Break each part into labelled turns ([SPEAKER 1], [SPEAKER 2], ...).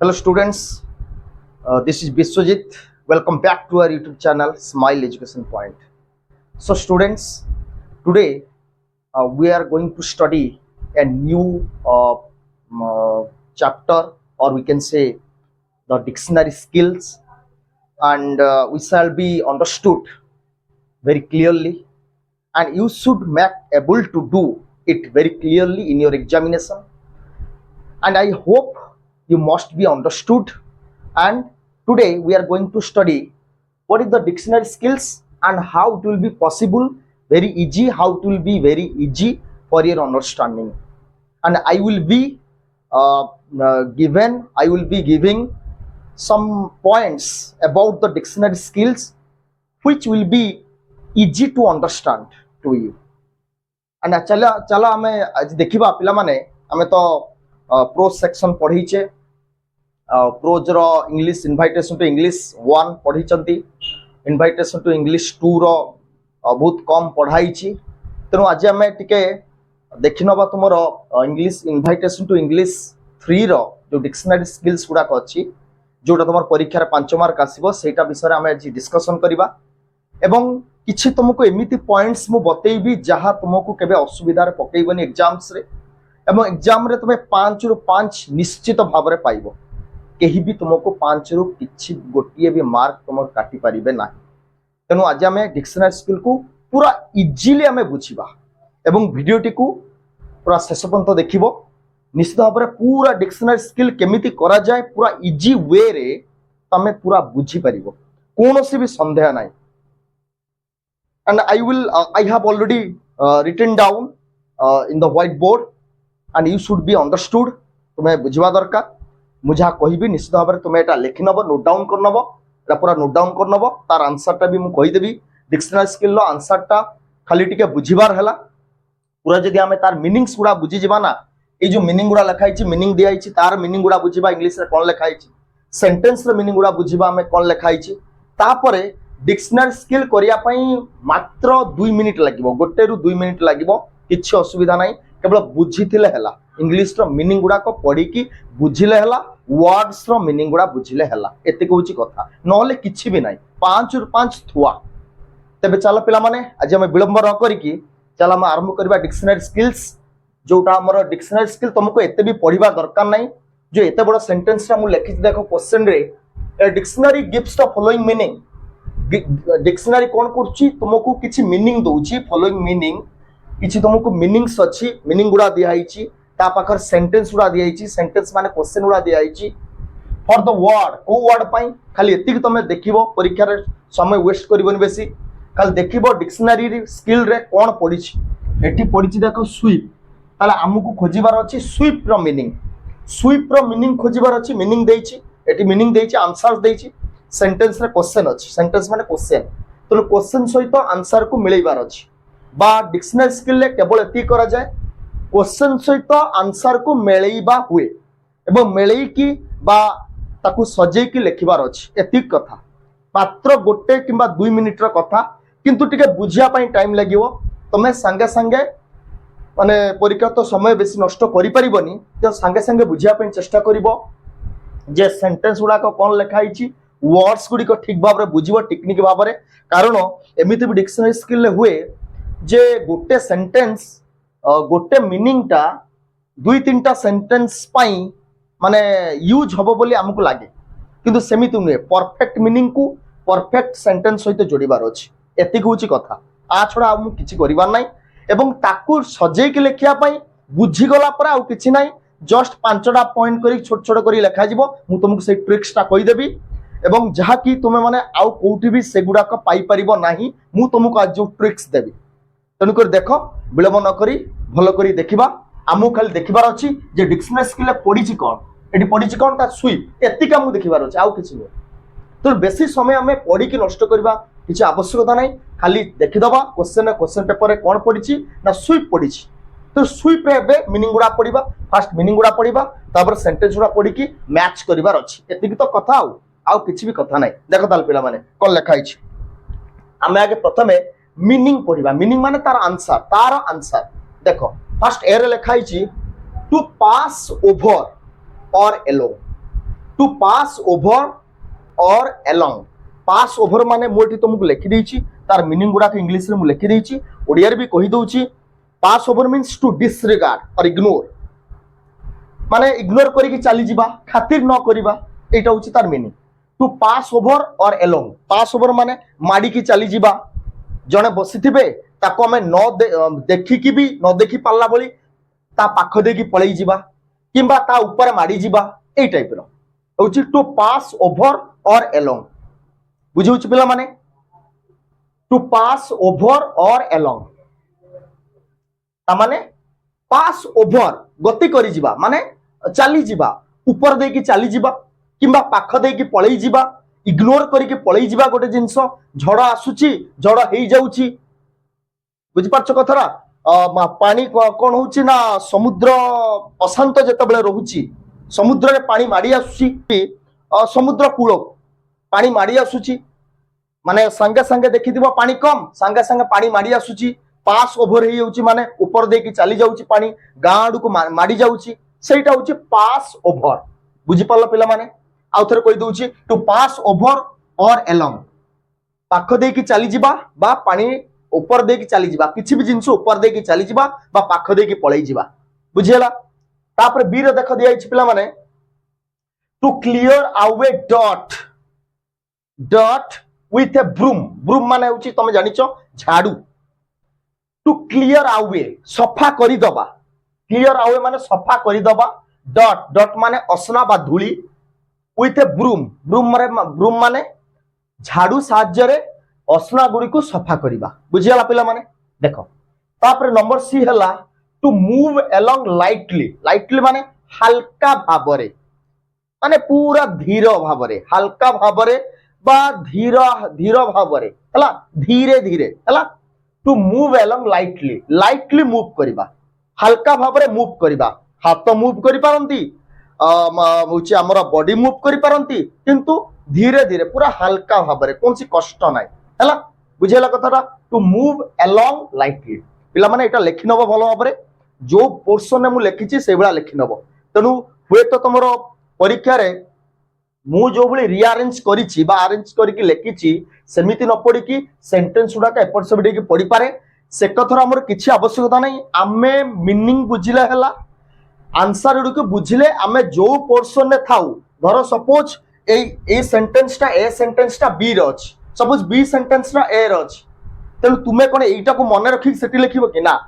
[SPEAKER 1] Hello students, this is Biswajit. Welcome back to our YouTube channel Smile Education Point. So students, today we are going to study a new chapter, or we can say the dictionary skills, and we shall be understood very clearly, and you should make able to do it very clearly in your examination. And I hope you must be understood. And today we are going to study what is the dictionary skills and how it will be possible, very easy, how it will be very easy for your understanding. And I will be giving some points about the dictionary skills which will be easy to understand to you. And चला आमे आज देखिबा पिला माने आमे तो prose section पढ़ीचे, prose रो इंग्लिश इनविटेशन टू इंग्लिश 1 पढ़ीचंती, इनविटेशन टू इंग्लिश 2 रो बहुत कम पढ़ाईची. तेणु आज आमे टिके देखिनबा तुमर इंग्लिश इनविटेशन टू इंग्लिश 3 रो जो डिक्शनरी स्किल्स गुडा अछि जोटा तुमर परीक्षा रे 5 मार्क आसीबो सेटा विषय आमे आज डिस्कशन करिबा. एवं किछि तुमको एमिति पॉइंट्स मु बतेइबी जहा तुमको केबे असुविधा रे पकेइबनी एग्जाम्स रे, एवं एग्जाम रे तुमे 5 रु 5 निश्चित भाव रे पाइबो. केही भी तुमको 5 रु किछि गोटिए भी मार्क तुम काटि पारिबे नाही. तेनु आज आमे डिक्शनरी स्किल को पूरा इजीली आमे बुझिबा एवं वीडियोटी को पूरा शेष पर्यंत देखिबो. निश्चित भाव रे पूरा डिक्शनरी स्किल केमिति करा जाय पूरा इजी वे रे तमे पूरा बुझि पारिबो, कोनोसी भी संदेह नाही. And I have already written down in the whiteboard, and you should be understood. तुम्हें बुझवा दरकार. मुझे कहबी निश्चित भाव में तुम्हें लिखि नब, नोट डाउन कर नब, पूरा नोट डाउन कर नब. तार आंसर टा भी मु कहि देबी. डिक्शनरी स्किल रो आंसर टा खाली टिके बुझिबार हैला. पूरा जदी हमें तार मीनिंग्स गुडा बुझि जिबा ना, ए जो मीनिंग गुडा लिखाई छि, मीनिंग दियाई छि, तार मीनिंग गुडा बुझिबा, इंग्लिश रे कोन लिखाई छि, सेंटेंस रे मीनिंग गुडा बुझिबा हमें कोन लिखाई छि. तापरे डिक्शनरी स्किल करिया पई मात्र 2 मिनिट लागिबो, गोटे रु 2 मिनिट लागिबो. किछि असुविधा नाही, केवल बुझिथिले हैला. इंग्लिश रो मीनिंग गुडा को पढी की बुझिले हैला, वर्ड्स रो मीनिंग गुडा बुझिले हैला. एते कहूची कथा, नहले किछि भी नाही. 5 रु 5 थुआ. तबे चलो पिला माने आज हम विलंब न करी की चला हम आरंभ करबा डिक्शनरी स्किल्स. जोटा हमर डिक्शनरी स्किल तुमको एते भी पढिबा दरकार नाही. जो एते बड़ सेंटेंस रा मु लिखि देखो क्वेश्चन रे, ए dictionary gives the following meaning. Dictionary कौन करछि तुमको किछि मीनिंग दोछि, फॉलोइंग मीनिंग किछि तुमको मीनिंग्स अछि, मीनिंग गुडा दिया आइछि. ता पाखर सेंटेंस गुडा दिया आइछि, सेंटेंस माने क्वेश्चन गुडा दिया आइछि. फॉर द वर्ड को वर्ड पई खाली एतिक तमे देखिबो, परीक्षा रे समय वेस्ट करबोनी बेसी. खाली देखिबो डिक्शनरी स्किल रे कोन पढिछि. एठी पढिछि देखो स्वीप. ताला हमकु खोजिबार अछि स्वीप रो मीनिंग. स्वीप रो मीनिंग खोजिबार अछि. मीनिंग देइछि, एठी मीनिंग देइछि, आंसर देइछि. सेंटेंस रे क्वेश्चन अछि, सेंटेंस माने क्वेश्चन. तो क्वेश्चन सहित आंसर को मिलैबार अछि. बा डिक्शनरी स्किल रे केवल एति करा जाय, क्वेश्चन सहित आंसर को मेलैबा हुए एवं मेलै की बा ताकू सजे की लिखिबार अछि. एति कथा मात्र गोटे किंबा 2 मिनिट रो कथा, किंतु टिके बुझिया पई टाइम लागिवो. तमे संगे संगे माने परीक्षा तो समय बेसी नष्ट करि परिबनी. तो संगे संगे बुझिया पई चेष्टा करिवो जे सेंटेंस गुडा को कोन लिखाई छि, वर्ड्स गुडी को ठीक भाव रे बुझिबो, टेक्निक भाव रे. कारण एमिति भी डिक्शनरी स्किल ले हुए जे गोटे सेंटेंस गोटे मीनिंग टा 2-3टा सेंटेंस पाई माने यूज हबो बोली हमकु लागे, किंतु सेमिति नुहे. परफेक्ट मीनिंग को परफेक्ट सेंटेंस सहित जोड़ीबार अछि. एति कहूची कथा. आ छडा हम किछि करिबार नाही. एवं ताकू सजे के लेखिया पई बुझी गला पर आ किछि नाही. जस्ट 5टा पॉइंट करी छोट छोट करी लेखा जिवो. मु तुमको से ट्रिक्स टा कहि देबी एवं जहा कि तुमे माने आउ कोठी भी सेगुडा को पाई परिबो नाही. मु तुमको आज जो ट्रिक्स देबी. तनु कर देखो, विलंब न करी भलो करी देखिबा. आमु खाली देखिबार अछि जे डिक्शनरी स्किल पढिछि कोन, एठी पढिछि कोन ता स्वीप. एतिका मु देखिबार अछि, आउ किछि नै. तो बेसी समय हमें पढी की नष्ट करबा किछि आवश्यकता नाही. खाली देखि दबा क्वेश्चन पेपर रे कोन पढिछि ना स्वीप पढिछि. तो स्वीप रे बे मीनिंग गुडा पढिबा, फर्स्ट मीनिंग गुडा पढिबा, तापर सेंटेंस गुडा पढी की मैच करिबार अछि. एतिकी तो कथा आउ किछि भी कथा नाही. देखो ताल पिला माने कोन लिखाई छि. आमे आगे प्रथमे मीनिंग पढिबा. मीनिंग माने तार आंसर. देखो फर्स्ट ए रे लिखाई छि to pass over or along. To pass over और एलॉन्ग पास ओवर माने मोटी तुमको लिखि देछि तार मीनिंग गुडा इंग्लिश रे मु लिखि देछि ओडिया रे भी कहि दउछि पास ओवर मीन्स टू डिसरिगार्ड और इग्नोर माने इग्नोर करी चली जिबा खातिर न करिबा एटा होछि तार meaning to pass over or along pass over माने माडी की चली जिबा जने बसिथिबे ताको हमें न देखि की भी न देखि पाला बोली ता पाख दे की पळई जिबा किंबा ता ऊपर माडी जिबा ए टाइप रो होछि to pass over or along बुझि होछि पिला माने to pass over or along ता माने पास ओवर गति करी जिबा माने चली जिबा ऊपर दे की चली जिबा किंबा पाख दे की पळई जिबा इग्नोर करी की पळई जिबा गोटे जिंस झड़ आसुची झड़ हेई जाउची बुझि पाछो कथरा पानी कोन होची ना समुद्र अशांत जेतबेले रहूची समुद्र रे पानी माडी आसुची समुद्र कूल पानी माडी आसुची माने संगे संगे देखिदिबो पानी कम संगे संगे पानी माडी आसुची पास ओवर हे जाउची माने ऊपर दे की चली जाउची पानी गाडू को माडी जाउची सेटा होची पास ओवर बुझि पाला पिला माने आउ थरे कहि दउची to pass over or along पाख दे की चली जिबा बा पानी ऊपर दे की चली जिबा किछि भी जिंस ऊपर दे की चली जिबा बा पाख दे की पळई जिबा बुझियला तापर बी रे देख दिया पिला माने to clear away dot dot with a broom broom माने होची तमे जानिचो झाड़ू टू क्लियर अवे सफा करी दबा क्लियर अवे माने सफा करी दबा डॉट डॉट माने असना बा धूली विथ ए ब्रूम ब्रूम माने झाड़ू साहाय्य रे असना गुडी को सफा करिबा बुझियला पिला माने देखो तापर नंबर सी हला to move along lightly lightly माने हल्का भाबरे माने पूरा धीर भाबरे हल्का भाबरे बा धीर धीर भाबरे हला धीरे धीरे हला to move along lightly lightly move करिबा हल्का भाबरे मूव करिबा हाथ मूव करि पारंती मुची हमरा बॉडी मूव करि पारंती किंतु धीरे धीरे पूरा हल्का भाबरे कोनसी कष्ट नाही हला बुझेला कथाटा टू मूव अलोंग लाइटली पिला माने एटा लेखि नबो भलो भाबरे जो पोर्शन ने मु लेखिछि से बेला लेखि नबो तनु हुए तो तमरो परीक्षा रे मु जो बली रीअरेंज करिछि बा अरेंज करिकि लेखिछि सेमिति न पड़ी कि सेंटेंस उडा का एपट सेबडी कि पड़ी पारे से कथरा हमर किछि आवश्यकता नाही आमे मीनिंग बुझिले हला आंसर उडा के बुझिले आमे जो पोर्शन ने थाउ धरो सपोज ए सेंटेंस टा बी रो अछि सपोज बी सेंटेंस टा ए रो अछि तेनु तुमे कोन एटा को मन रखि सेठी लिखिबो कि ना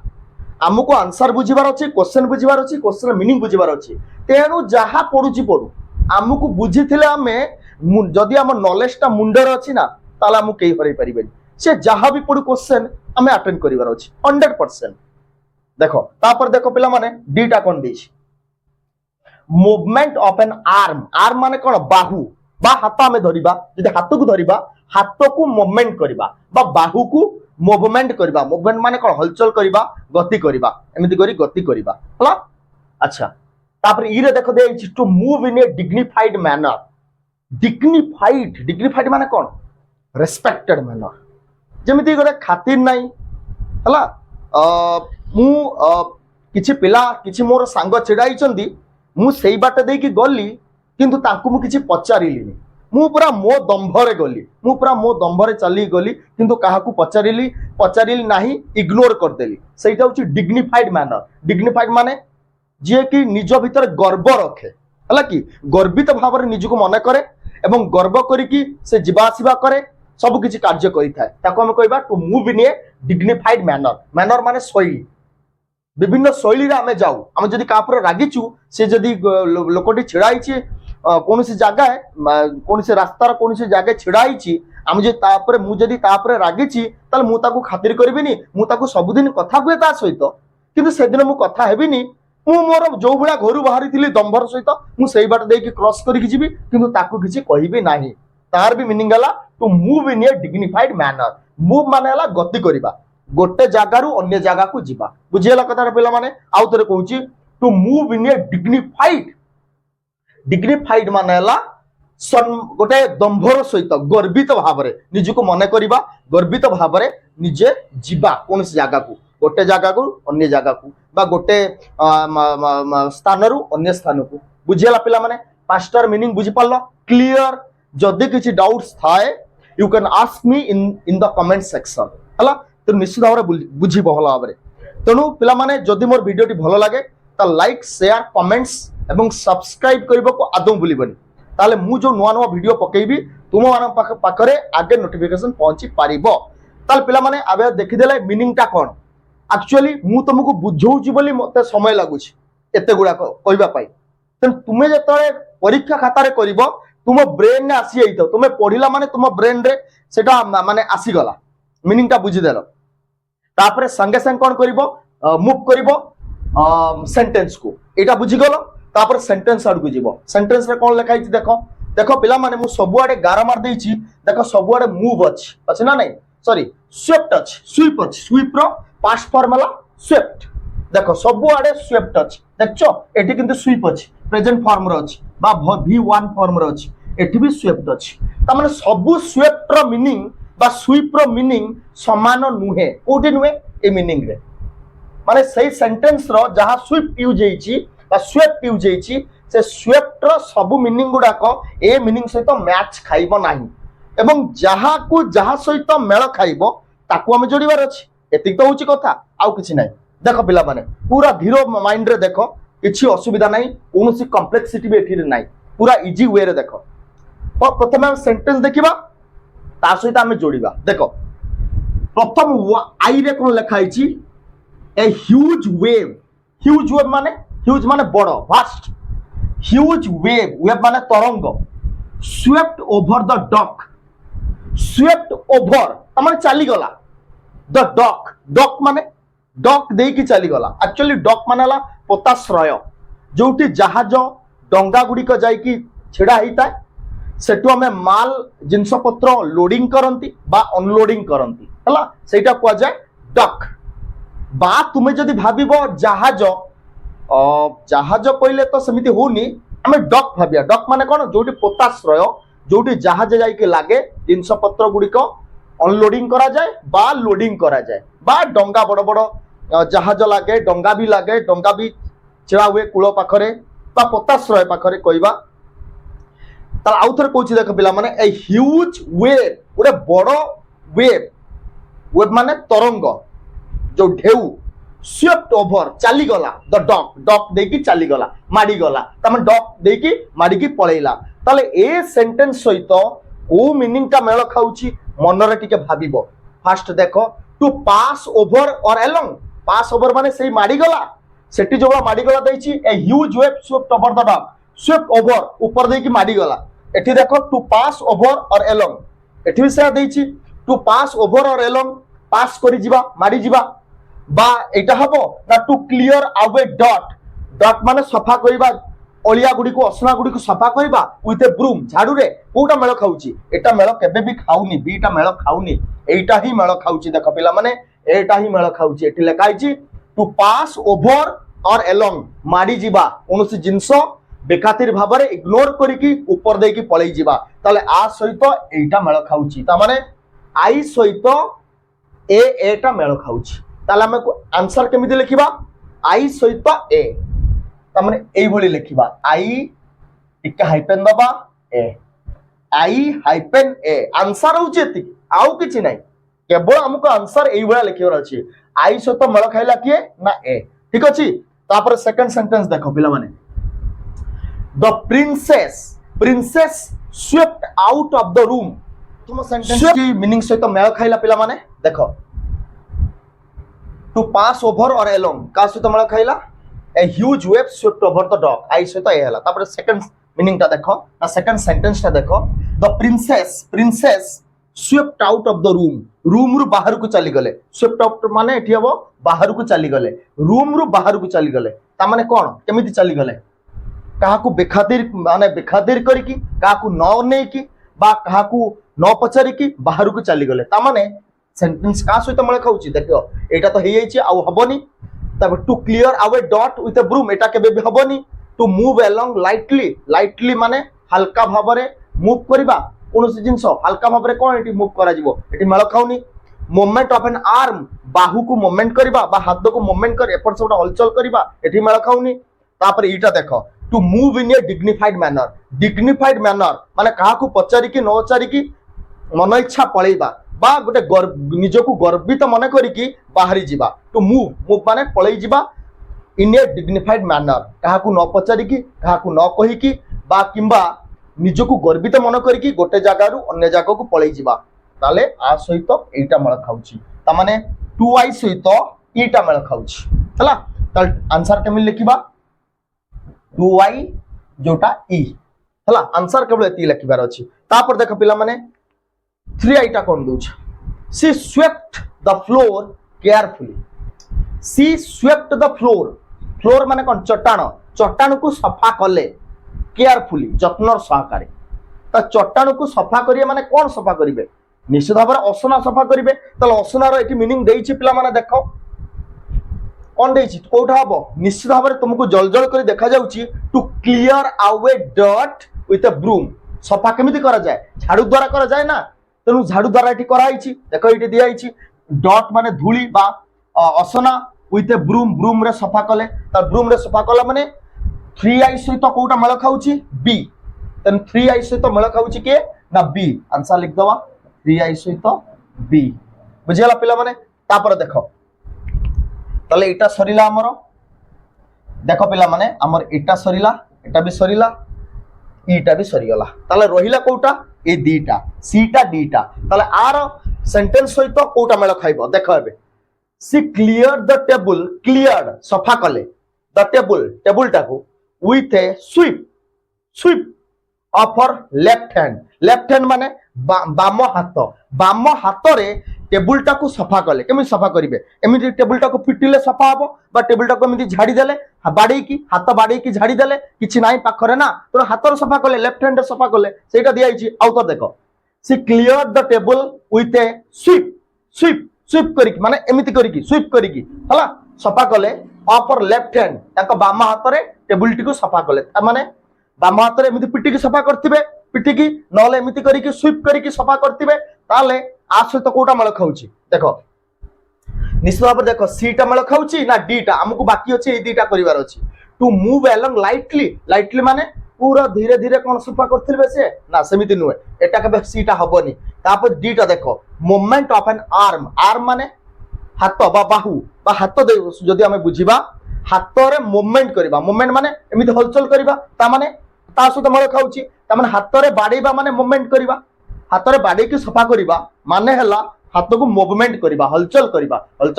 [SPEAKER 1] आमको आंसर बुझिबार अछि क्वेश्चन बुझिबार अछि क्वेश्चन मीनिंग बुझिबार अछि तेनु जहा पडुची पडु आमको बुझिथिले आमे जदि हम नॉलेज टा मुंडर अछि ना ताला आमु केही हरै परिबेनी से जहा भी पडु क्वेश्चन आमे अटेंड करिबार अछि 100% देखो तापर देखो पिला माने डीटा कोन देछि movement of an arm arm माने कोन बाहु बा हाथ में धरिबा जदि हाथ को धरिबा हाथ को मूवमेंट करिबा बा बाहु को मूवमेंट करिबा मूवमेंट माने कोन हलचल करिबा गति करिबा एमिति करी गति करिबा हला अच्छा तापर ई रे देखो दे to move in a dignified manner dignified माने कोन रेस्पेक्टेड मैनर जेमिति गोटे खातिर नाही हला मु किछि पिला किछि मोर सांग छिडाइचंदी मु सेई बाटे देकी गली किंतु तांकु मु किछि पचारिलिनी मु पूरा मो दंभरे गली मु पूरा मो दंभरे चली गली किंतु काहाकू पचारिली नाही इग्नोर कर देली सेटा होची डिग्निफाइड माने जे कि निज भीतर गर्व रखे हला कि गर्वित भाव रे निजको मने करे एवं गर्व करी कि से जीवा आसीबा करे सब किछि कार्य करि थाए ताको हम कहबा to move in a dignified manner माने शैली विभिन्न शैली रे आमे जाऊ आमे जदि का पर रागिचू से जदि लोकटी छिड़ाइछि कोनसी जगह कोनसी रास्तार कोनसी जगह छिड़ाइछि आमे जे तापर मु जदि तापर रागिछि ताल मु ताको खातिर करबिनी मु ताको सब दिन कथा कुए ता सहित किंतु से दिन मु कथा हेबिनी मु मोर जो भला घरु बाहरी थिली दंभर सहित मु सेई बाट देकी क्रॉस करिकि जिबी किंतु ताको किछि कहिबी नाही तार भी मीनिंग हला to move in a dignified manner move माने हला गति करिबा गोटे जगारु अन्य जगह को जिबा बुझियला कथा पिला माने आउ तरे कहूची to move in a dignified माने हला गोटे दंभर सहित गर्वित भाव रे निजको मने करिबा गर्वित भाव रे निजे जिबा कोनसी जगह को गोटे जगह को अन्य जगह को बा गोटे स्थान रु अन्य स्थान को बुझियला पिला माने पांचटार मीनिंग बुझी पारलो क्लियर जदि किसी डाउट्स थाए you can ask me in the comment section हला तो निश्चित भाव बुझी भल भाव तेणु पिला माने जदि मोर वीडियोटी भल लगे ता लाइक शेयर कमेंट्स एवं सब्सक्राइब करने को आदौ भूलबनी ताले मु जो नुआ नुआ वीडियो पकेबी तुम मान पाखरे आगे नोटिफिकेशन पहुंची पारिबो ताले पिला माने आबे देखिदेले मीनिंग टा कोन एक्चुअली मु तुमको बुझौची बोली मते समय लागुची एते गुडा कहबा पाई तेन तुमे जतरे परीक्षा खाता रे करिवो तुम ब्रेन ने आसी जाइतो तुमे पढिला माने तुम ब्रेन रे सेटा माने आसी गला मीनिंग टा बुझी देलो तापरे संगे संग कोन करिवो मूव करिवो सेंटेंस को एटा बुझी गलो तापर सेंटेंस आड़ को जीवो सेंटेंस रे कोन लिखा हिची देखो देखो पिला माने मु सबुआडे गारा मार देइची देखो सबुआडे मूव अछि ना नहीं सॉरी स्विफ्ट अछि स्वीप रो पास्ट फॉर्म हला स्विफ्ट देखो सबुआडे स्विफ्ट अछि देखछो एठी किंतु स्वीप अछि प्रेजेंट फॉर्म रो अछि बा v1 फॉर्म रो अछि एठी भी स्विफ्ट अछि ता माने सबु स्विफ्ट रो मीनिंग बा स्वीप रो मीनिंग समान नुहे कोठी नुहे ए मीनिंग रे माने सही सेंटेंस रो जहां स्विफ्ट यूज हेची बा स्विफ्ट यूज हेची से स्विफ्ट रो सब मीनिंग गुडा को ए मीनिंग सहित मैच खाइबो नाही एवं जहां को जहां सहित मेल खाइबो ताकू हम जोड़ीबार अछि एतिक तो होची कथा आउ किछि नाही देखो पिला माने पूरा धीरो माइंड रे देखो किछि असुविधा नाही कोनोसी कॉम्प्लेक्सिटी भी एठी नाही पूरा इजी वे रे देखो प्रथम हम सेंटेंस देखिबा ता सहित हम जोड़ीबा देखो प्रथम आई रे कोन लिखा हिची ए ह्यूज वेव माने बड़ वास्ट ह्यूज वेव माने तरंग swept over the dock swept over माने चली गला द डॉक माने डॉक देई की चली गला एक्चुअली डॉक माने ला पोताश्रय जोटी जहाज डंगा गुडी को जाई की छिड़ा हिता सेटु हमें माल जिंस पत्र लोडिंग करंती बा अनलोडिंग करंती हला सेटा को जाय डॉक बा तुमे जदि भाबिबो जहाज जहाज कहले तो सेमिति होनी आमे डॉक भाबिया डॉक माने कोन जोटी पोताश्रय जोटी जहाज जाई के लागे जिंस पत्र गुडी को अनलोडिंग करा जाए बा लोडिंग करा जाए बा डंगा बड़ बड़ जहाज लागे डंगा भी छिड़ा हुए कूल पाखरे बा पोताश्रय पाखरे कहबा ता आउ थरे कहछि देख पिला माने ए ह्यूज वेव गोटे बड़ वेव माने तरंग जो ढेउ स्वेप्ट ओवर चली गला द डॉक देकी चली गला माडी गला तमे डॉक देकी माडी की पळेला ताले ए सेंटेंस सहित ओ मीनिंग का मेल खाउची मनरे टिके भाबिबो फास्ट देखो to pass over or along pass over माने सेही माडी गला सेठी जोला माडी गला दैची a huge wave swept over the dock swept over ऊपर देकी माडी गला एठी देखो to pass over or along एठी से दैची to pass over or along pass करि जिबा माडी जिबा बा एटा हबो ना टू क्लियर अवे डॉट माने सफा करिबा ओलिया गुडी को असना गुडी को सफा करिबा विथ ए ब्रूम झाड़ू रे कोटा मेल खाउची एटा मेल केबे भी खाउनी बीटा मेल खाउनी एटा ही मेल खाउची देखो पिला माने एटा ही मेल खाउची एठी लेखा आइची to pass over or along माडी जिबा कोनोसी जिंस बेखातिर भाबरे इग्नोर करिकी ऊपर देकी पळई जिबा ताले आ सहित एटा मेल खाउची ता माने आई सहित एटा मेल खाउची ताले हम आंसर केमिति लिखिबा आई सहित ए ता माने एई भली लिखिबा आई टिका हाइपेन दबा ए आई हाइपेन ए आंसर होची एति आउ किछि नै केवल हमको आंसर एई भली लिखिबार अछि आई सहित मेल खाइला किए ना ए ठीक अछि तापर सेकंड सेंटेंस देखो पिला माने the princess swept out of the room तुम सेंटेंस की मीनिंग सहित मेल खाइला पिला माने देखो to pass over or along का सहित मेल खाइला a huge wave swept over the dock आई सहित ए हला तापर सेकंड मीनिंग ता देखो ना सेकंड सेंटेंस ता देखो the princess swept out of the room रु बाहर को चली गले स्वेप्ट आउट माने एठी हबो बाहर को चली गले रूम रु बाहर को चली गले ता माने कोन केमिति चली गले काहाकू बेखातिर करिकी काहाकू न नेकी बा काहाकू न पचारिकी बाहर को चली गले ता माने सेंटेंस का सहित मेल खाउची देखो एटा तो हे जाईची आउ हबनी तब टू क्लियर अवे डॉट विथ अ ब्रूम एटा केबे भी हबनी टू मूव अलोंग लाइटली माने हल्का भाबरे मूव करबा कोनोसी जिंस हल्का भाबरे कोन एटी मूव करा जिवो एटी मेल खाउनी मूवमेंट ऑफ एन आर्म बाहु को मूवमेंट करबा बा हाथ को मूवमेंट कर एपर सेटा हलचल करबा एटी मेल खाउनी तापर एटा देखो to move in a dignified manner माने काहाकू पचारिकी न पचारिकी मन इच्छा पळेबा बा गोटे निजकू गर्वित मन करिकी बाहरी जीवा टू मूव माने पळेई जीवा इन ए डिग्निफाइड मैनर काहाकू न पचारिकी काहाकू न कहिकी बा किंबा निजकू गर्वित मन करिकी गोटे जगारू अन्य जगह को पळेई जीवा ताले आ सहित एटा मेल खाउची ता माने 2i सहित ईटा मेल खाउची हला ताल आंसर केमिल लिखिबा 2i जोटा ई हला आंसर केवल एती लिखिबार अछि तापर देख पिला माने 3i टा कोन दोछ she swept the floor carefully she swept the floor माने कोन चट्टान को सफा कले केयरफुली जत्नर सहकारी ता चट्टान को सफा करिए माने कोन सफा करिवे निश्चित भाव असना सफा करिवे तले असनार एटी मीनिंग देइछि पिला माने देखो कोन देइछि कोठा हबो निश्चित भाव तुमको जलजल करी देखा जाउछि टू क्लियर अवे डट विथ अ ब्रूम सफा केमिति करा जाय झाड़ू द्वारा करा जाय ना तेनु झाड़ू द्वारा एटी कराइछि देखो एटी दियाइछि डट माने धूली बा असना विथ अ ब्रूम रे सफा कले त ब्रूम रे सफा कला माने 3i सहित कोटा मेल खाउछि बी देन 3i सहित मेल खाउछि के ना बी आंसर लिख दवा 3i सहित बी बुझियाला पिला माने तापर देखो तले एटा सरिला हमर देखो पिला माने हमर एटा सरिला एटा भी सरिला ईटा भी सरिगला तले रहिला कोटा ए दीटा सीटा डीटा तले आर सेंटेंस सहित कोटा मेल खाइबो देखो एबे सी क्लियर द टेबल क्लियर्ड सफा कले द टेबल टाको with a sweep of her left hand माने बाम हाथ रे टेबुल टाको सफा कले केमि सफा करिवे एमिति टेबुल टाको पिटिले सफा हबो बा टेबुल टाको एमिति झाड़ी देले बाडे की हाथ बाडे की झाड़ी देले किछि नाही पाखरे ना तो हाथ रे सफा कले लेफ्ट हैंड रे सफा कले सेटा दियाइछि आउ तो देखो she clear the table with a sweep करिकी माने एमिति करिकी स्वीप करिकी हला सफा कले अपर लेफ्ट हैंड ताको बाम हाथ रे टेबुल टी को सफा कले माने बाम हाथ रे एमिति पिटी की सफा करथिबे पिटी की नले एमिति करिकी स्वीप करिकी सफा करथिबे ताले आ सहित कोटा मेल खाउची देखो निश्चित भाव देखो सी टा मेल खाउची ना डी टा हमको बाकी अछि ए दीटा करिवार अछि टू मूव अलोंग लाइटली माने पूरा धीरे धीरे कोन सफा करथिबे से ना समिति नुए एटा के सी टा हबनी तापर डी टा देखो मूवमेंट ऑफ एन आर्म माने हाथ बा बाहु बा हाथ जदि हमें बुझिबा हाथ रे मूवमेंट करबा मूवमेंट माने एमिति हलचल करबा ता माने ता सहित मेल खाउची ता माने हाथ रे बाडीबा माने मूवमेंट करबा हाथ रे बाडी की सफा करबा माने हला हाथ को मूवमेंट करबा हलचल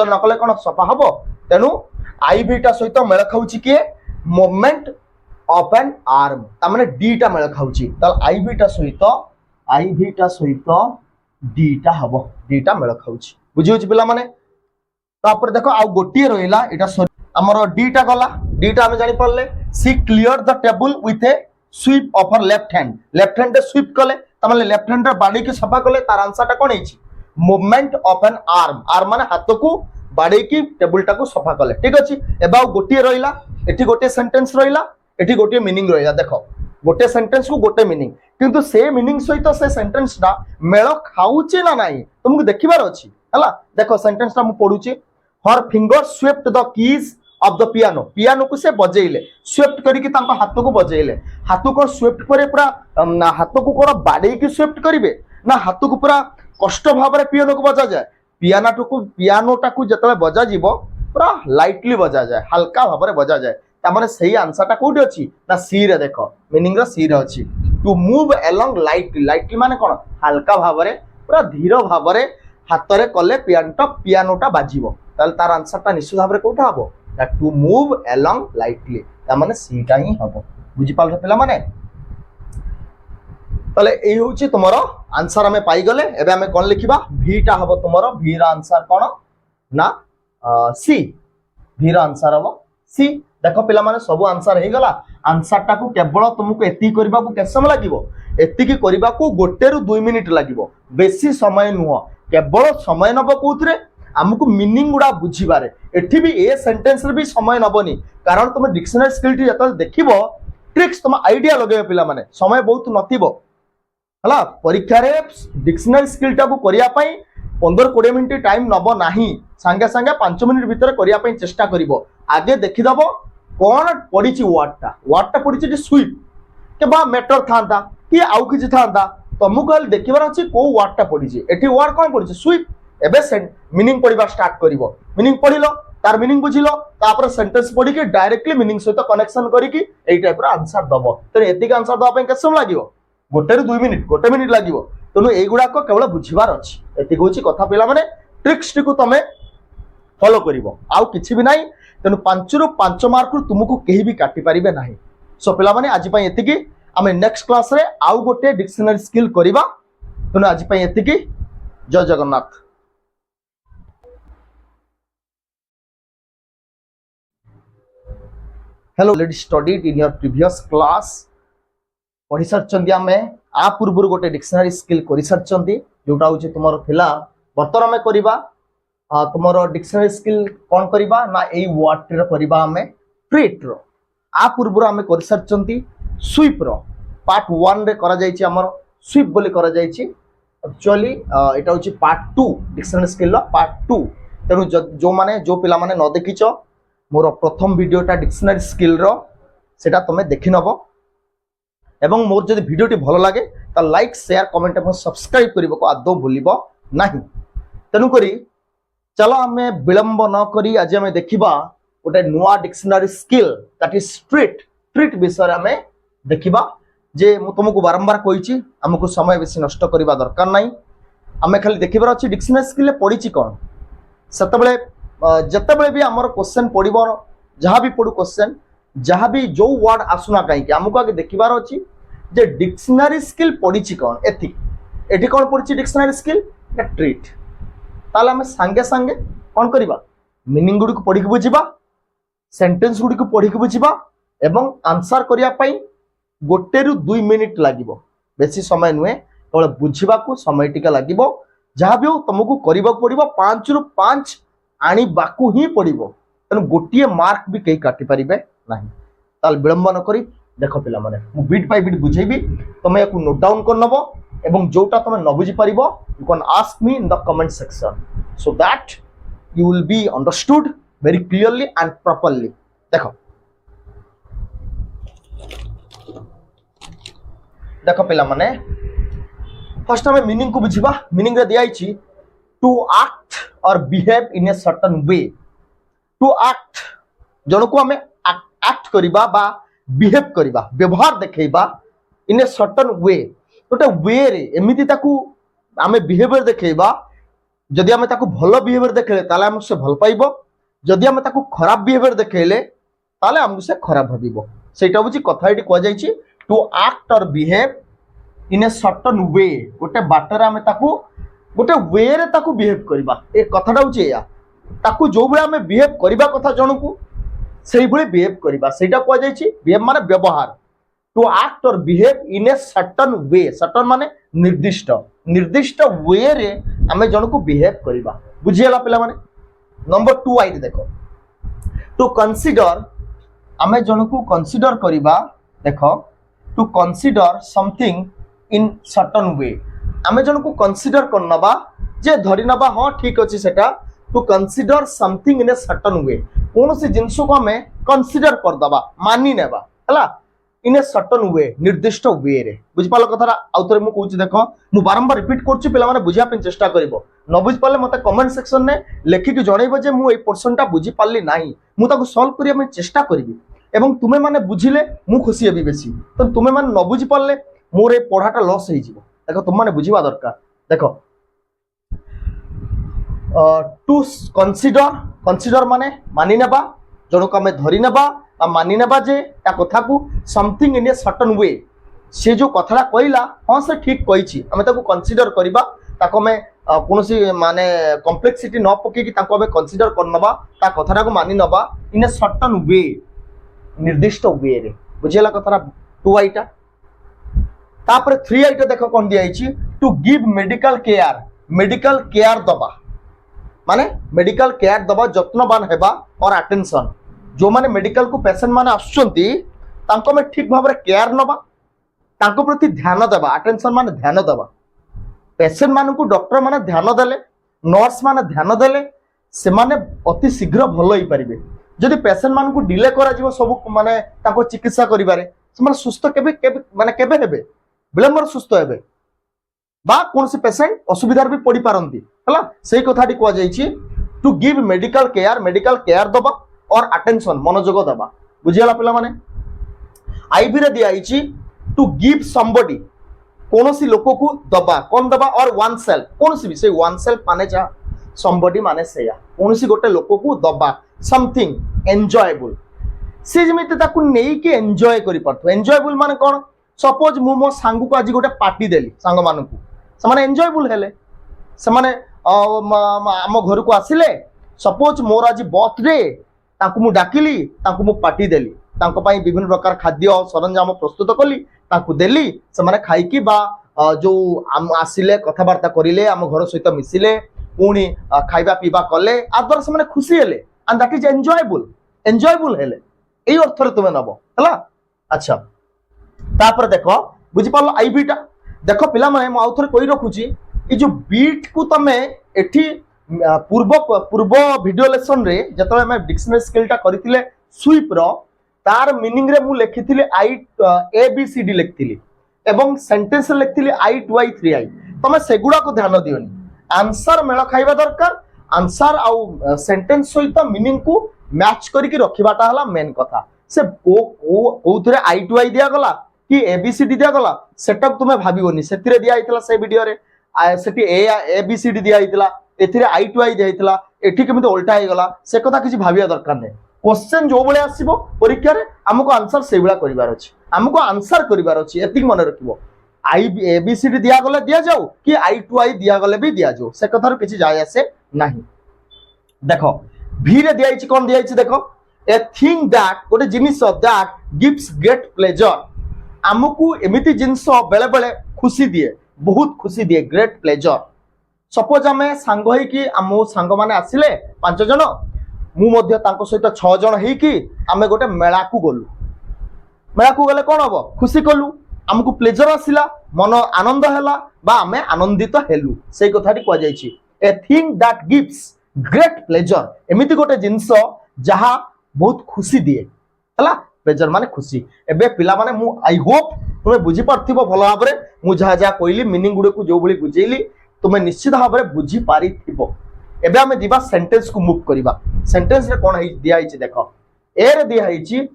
[SPEAKER 1] न कले कोन सफा हबो तेनु आईवीटा सहित मेल खाउची के मूवमेंट ऑफ एन आर्म ता माने डी टा मेल खाउची त आईवीटा सहित डी टा हबो डी टा मेल खाउची बुझियोची पिला माने तापर देखो आ गोटिए रहिला एटा हमर डीटा गला डीटा हम जानि पड़ले she clear the table with a sweep of her left hand sweep कले त माने लेफ्ट हैंड रे बाडी की सफा कले तार आंसर टा कोन हिची मूवमेंट ऑफ एन आर्म माने हाथ को बाडी की टेबल टा को सफा कले ठीक अछि एबा गोटिए रहिला एठी गोटे सेंटेंस रहिला एठी गोटे मीनिंग रहिला देखो गोटे सेंटेंस को गोटे मीनिंग किंतु से मीनिंग सहित से सेंटेंस टा मेल खाउचे ना नाही तुमको देखिबार अछि हला देखो सेंटेंस टा मु पढुची her finger swept the keys of the piano को से बजेइले स्वेप्ट करिके तांको हाथ को बजेइले हाथ को स्वेप्ट करे पूरा हाथ को कोन बाडे की स्वेप्ट करिवे ना हाथ को पूरा कष्ट भाव रे पियानो को बजा जाए पियानोटा को जतले बजा जीवो पूरा लाइटली बजा जाए हल्का भाव रे बजा जाए ता माने सही आंसर टा कोठी अछि ना सी रे देखो मीनिंग रो सी रे अछि टू मूव अलोंग लाइटली माने कोन हल्का भाव रे पूरा धीर भाव रे हाथ रे कले पियानोटा बाजिवो ताल तार आंसर टा निश्चित भाव रे कोठा हबो टू मूव अलोंग लाइटली ता माने सी टा ही हबो बुझि पाल पिला माने ताले एही होची तुमरो आंसर हमें पाई गले एबे हमें कोन लिखिबा भी टा हबो तुमरो भी रा आंसर कोन ना सी भी रा आंसर हबो सी देखो पिला माने सब आंसर हे गला आंसर टा को केवल तुमको एती करबा को के समय लागिवो एती की करबा को गोटे रु 2 मिनिट लागिवो बेसी समय नुह केवल समय नब कोथरे हमको मीनिंग गुडा बुझीबारे एठी भी ए सेंटेंस रे भी समय नबनी कारण तुम डिक्शनरी स्किल टी जतल देखिबो ट्रिक्स तुम आइडिया लगेबो पिला माने समय बहुत नथिबो हला परीक्षा रे डिक्शनरी स्किल टा को करिया पई 15-20 मिनिट टाइम नबो नाही संगे संगे 5 मिनिट भीतर करिया पई चेष्टा करिवो आगे देखि दबो कौन पड़ी वार्डटा पड़ी स्वीप के मेटर था कि आउ कि था तुमको खाली देखिबार अच्छी कौ वार्डटा पड़ी एटी वार्ड कौन पड़ी स्वीप एवं मीनिंग पढ़ा स्टार्ट कर मीनिंग पढ़ल तार मीनिंग बुझिल तापर सेंटेंस पढ़ी डायरेक्टली मीनिंग सहित कनेक्शन करके टाइप आंसर दब तेणु एतिक आंसर दवाई के समय लगे 1 ରୁ 2 मिनिट 1 मिनिट लगे तेणु युवाक केवल बुझार अच्छी एतिक हूँ कथा पिला माने ट्रिक्स टी तुम फॉलो कर आउ किसी भी ना तेणु 5 ରୁ 5 मार्क तुमको कहीं भी काटी पारे ना सो पिला माने आज एतिकी आम नेक्स्ट क्लास रे आउ गोटे डिक्शनरी स्किल करवा तेणु आज एतिकी जय Jagannath. Hello already studied in your previous class पढ़ी सारी आम आ पूर्व गोटे डिक्शनरी स्किल कर सारी जोटा हूँ तुम थिला बर्तमान आम करवा तुम डिक्शनरी स्किल कौन करवा ना यही वर्ड करवा आम ट्रीट रो आ पूर्व आम कर सारी स्वीप रो पार्ट 1 रे करा जायछि हमर स्वीप बोली करा जायछि एक्चुअली एटा हूँ पार्ट 2 डिक्शनरी स्किल पार्ट 2 तेणु जो माने जो पिला माने न देखिछ मोर प्रथम वीडियोटा डिक्शनरी स्किल रो सेटा तुम देखि नब एवं मोर जदि वीडियोटी भल लगे तो लाइक शेयर कमेंट और सब्सक्राइब करने को आदौ भूलिबो नाही तेणुक चलो आम विलंब न करी आज आम देखा गोटे नुआ dictionary skill that is treat विषय आम देखा जे मु तुमको बारंबार कही आमको समय बेसी नष्ट करवा दरकार नहीं आम खाली देखिबार अच्छी डिक्शनरी स्किल पड़ी कौन से जितेबले भी आमर क्वेश्चन पड़ो जहाँ भी पड़ू क्वेश्चन जहाँ भी जो वर्ड आसुना कहीं आमको आगे देखिबार अच्छी जे डिक्शनरी स्किल पड़ी कौन एटी कौन पड़ी डिक्शनरी स्किल ट्रीट ताले आम सांगे सांगे कौन करवा मीनिंग गुड़ी को पढ़ी बुझा सेंटेंस गुड़ी को पढ़ी बुझा एवं आंसर करने 1 ରୁ 2 मिनिट लगे बेसी समय नुहे केवल बुझा समय टिका लगे जहाँ भी हो तुमको करने पड़ो 5 ରୁ 5 आनीबाकू ही पड़ो तेणु गोटे मार्क भी कहीं काटी पारे ना ताल विलंब न करी देख पिला माने मु बिट बाय बिट बुझेबी तुम या नोट डाउन कर नब एवं जोटा तुम न बुझी पार you can ask me in the comment section so that you will be understood very clearly and properly. देख पिला माने फर्स्ट हमें मीनिंग को बुझा मीनिंग रे दिया to act or behave in a certain way to act जन को आम एक्ट करवा बा बिहेव करवा व्यवहार देखा इन ए सर्टेन वे गोटे वे रे एमिति ताकू आम बिहेवियर देखा जदि आम ताकू भल बिहेवियर देखले ताले आम से भल पाइबो जदि आम ताकू खराब बिहेवियर देखले ताले आम से खराब भाबिबो सेटा बुझी कथा एटी कह जायछि to act or behave in a certain वे गोटे बाटर आम ताकू गोटे वे रे ताकू बिहेव करवा ए कथाटा होची या ताकू जो बळे आम बिहेव करवा कथा जनकू सेही भଳି बिहेव करवा सेटा कह जायछि बिहेव माने व्यवहार to act or behave in a certain way certain माने निर्दिष्ट निर्दिष्ट वे रे आम जनकू बिहेव करवा बुझियला पिला माने नंबर 2 आइड देखो टू कंसीडर आम जनकू कंसीडर करवा देखो to consider something in certain way आम जनकू कंसीडर करनबा जे धरी नबा हाँ ठीक अच्छे सेटा to consider something in a certain way कौन सी जिनस को आम कंसीडर करदबा मानि नेबा हला इन ए सर्टेन वे निर्दिष्ट वे रे बुझिपाल कथा आउ थरे मु कहूची देखो मु बारंबार रिपीट करछि पिला माने बुझिया पे चेष्टा करिवो न बुझ पाले मते कमेंट सेक्शन ने लेखि के जणैबो जे मु ए पोर्शनटा बुझी पाली नाही मु ताको सॉल्व करिया में चेष्टा करबी एवं तुमे माने बुझिले मु खुशी हेबी बेसी तो तुमे माने न बुझी पाले मोर ए पढ़ाटा लॉस हो जिवो देखो तुम माने बुझिबा दरकार देखो टू कंसीडर कंसीडर माने मानि नेबा जनक आम धरी नेबा मानि नेबा जे ता कथा को समथिंग इन ए सर्टेन वे से जो कथाटा कहला हाँ से ठीक कही आम ताको कंसीडर करबा ताको आम कौन माने कम्प्लेक्सिटी न पकईकि ताको आम कंसीडर करनबा ता कथाटा को मानि नबा इन ए सर्टेन वे निर्दिष्ट वे रे बुझियला कथाटा 2 आईटा तापर 3 आईटा देखो कौन दिया टू गिव मेडिकल केयर दबा माने मेडिकल केयर दबा जत्नवान हेबा और अटेंशन जो माने मेडिकल को पेशेंट माने आसुचंती तांको में ठीक भाव केयर नबा तांको प्रति ध्यान देबा अटेंशन माने ध्यान देबा पेशेंट मान को डॉक्टर माने ध्यान देले नर्स माने ध्यान देले से माने अति शीघ्र भल होई परिबे जदि पेशेंट मान को डिले करा सब माने ताको चिकित्सा करिबारे से सुस्थ केबे केबे माने केबे हेबे विलंबर सुस्थ हेबे बा कौन से पेशेंट असुविधार भी पड़ी पारंती हला सेही कथाटी कुआ जाईची टू गिव मेडिकल केयर दबा और अटेंशन मनोयोग दबा बुझियाला पिला माने आईबी रे दिया आईची टू गिव समबडी कौन सी लोक को दबा कौन दबा और वन सेल्फ कौन सी भी से वन सेल्फ माने जा समबडी माने सेया कौन सी गोटे लोक को दबा समथिंग एन्जॉयबल से जमिते ताकू नेई के एन्जॉय करि परथो एन्जॉयबल माने कोन सपोज मु मो सांगु को आज गोटे पार्टी देली सांग मानकू से माने एन्जॉयबल हेले से माने आम घर को आसिले सपोज मोर आज बर्थडे ताकू मु डाकिली ताकू मु पार्टी देली तांको पाई विभिन्न प्रकार खाद्य सरंजाम प्रस्तुत कली ताकू देली से माने खाइकी बा जो आसिले कथाबार्ता करिले आम घर सहित मिसिले पुणी खाइबा पीबा कले आ द्वारा से माने खुशी हेले एंड दैट इज एन्जॉयबल हेले एई अर्थ रे तुमे नबो हला अच्छा तापर देखो बुझि पालो आईबी टा देखो पिला माने म आउथरे कहि रखुची ए जो बीट को तमे एठी पूर्व वीडियो लेसन रे जतले मैं डिक्शनरी स्किल टा करितिले स्वीप रो तार मीनिंग रे मु लिखिथिले आई ए बी सी डी लिखिथिली एवं सेंटेंस रे लिखिथिले आई टू आई थ्री आई तमे सेगुडा को ध्यान दियोनी आंसर मेल खाइबा दरकार आंसर आउ सेंटेंस सहित मीनिंग को मैच करके रखिबाटा हला मेन कथा से कोथरे आई टू आई दिया गला कि एबीसीडी दिया गला सेटअप तुमे भाबिबोनी सेतिरे दिया आइतला से वीडियो रे सेटी एबीसीडी दिया आइतला एथिरे आई टू आई दिया आइतला एठी केमिते उल्टा आइ गला से कथा किछि भाबिया दरकार नै क्वेश्चन जो बळे आसीबो परीक्षा रे हमको आंसर सेइ बळा करिवार अछि हमको आंसर करिवार अछि एतिक मन रखिबो आई एबीसीडी दिया गले दिया जाऊ कि आई टू आई दिया गले भी दिया जाऊ से कथार किछि जाय आसे नाही देखो भी रे दिया आइछि कोन दिया आइछि देखो ए थिंग दैट गोटे जिनिस दैट गिव्स ग्रेट प्लेजर आमको एमिति जिनिस बेले बेले खुशी दिए बहुत खुशी दिए ग्रेट प्लेजर सपोज आमे सांग होई कि आमो सांग माने आसिले 5 जण मु मध्य तांको सहित 6 जण हेई कि आमे गोटे मेला को गले कोन हबो खुशी कलु आमको प्लेजर आसिला मन आनंद हैला बा आमे आनंदित हेलु से कथाटी को जाईछि a thing that gives great pleasure एमिति गोटे जिंस जहा बहुत खुशी दिए हला प्लेजर माने खुशी एबे पिला माने मु आई होप तुमे बुझी परथिबो भलो भाबरे मु जहा जहा कोइली मीनिंग गुडे को जो बळी बुझेली तुमे निश्चित भाबरे बुझी पारिथिबो एबे हमें दिबा सेंटेंस को मूव करिबा सेंटेंस रे कोन दिया आइछि देखो ए रे दिया आइछि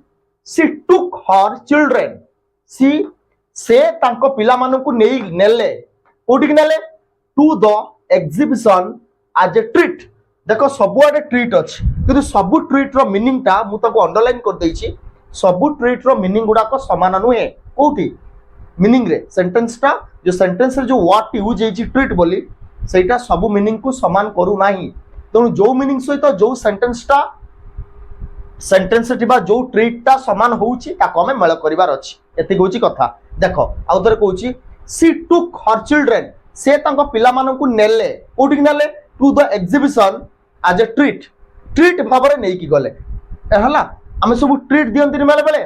[SPEAKER 1] सी टुक हर चिल्ड्रन सी से तांको पिला मानु को नेई नेले कोठी नेले to the exhibition as a treat देखो सबुआडे ट्रीट अछि किंतु सबु ट्रीट रो मीनिंग टा मु ताको अंडरलाइन कर देइछि सबु ट्रीट रो मीनिंग गुडा को समान नुहे कोठी मीनिंग रे सेंटेंस टा जो सेंटेंस रे जो वर्ड यूज हेछि ट्रीट बोली सेटा सबु मीनिंग को समान करू नाही तेणु जो मीनिंग सहित जो सेंटेंस टिबा जो ट्रीट टा समान होउछि ताको हमें मेल करिवार अछि एति होउछि कथा देखो आउ थरे कहूछि सी टुक हर चिल्ड्रन से तांको पिला मानन को नेले कोठी नेले to the exhibition as a treat भाबरे नै कि गले हला हमें सब ट्रीट दियंती मेले बेले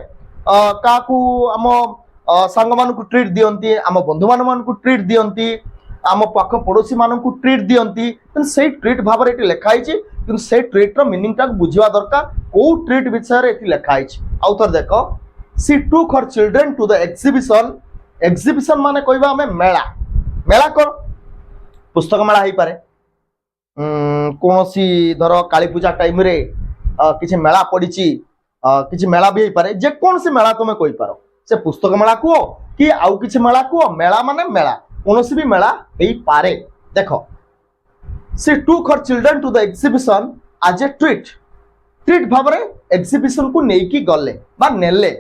[SPEAKER 1] काकू आम सांग मान को ट्रीट दियंती आम बंधु मान को ट्रीट दियंती आम पाख पड़ोसी मान को ट्रीट दियंती से ट्रीट भाव में लिखाई कि से ट्रीट रो मीनिंग टा बुझिवा दरकार को ट्रीट विषय रे लिखाई आउ थर देखो she took her children to the exhibition माने कहबा हमें मेला कर पुस्तक मेला हो पारे कौन सी धर काली पूजा टाइम रे किसी मेला पड़ी किसी मेला भी हो पारे जे कौन सी मेला तुम्हें कहि पारो से पुस्तक मेला को कि आउ किसी मेला को मेला माने मेला कौन सी भी मेला हो पारे देखो she took her children to the exhibition as a treat भाव में एग्जिबिशन को लेकिन गले बा नेले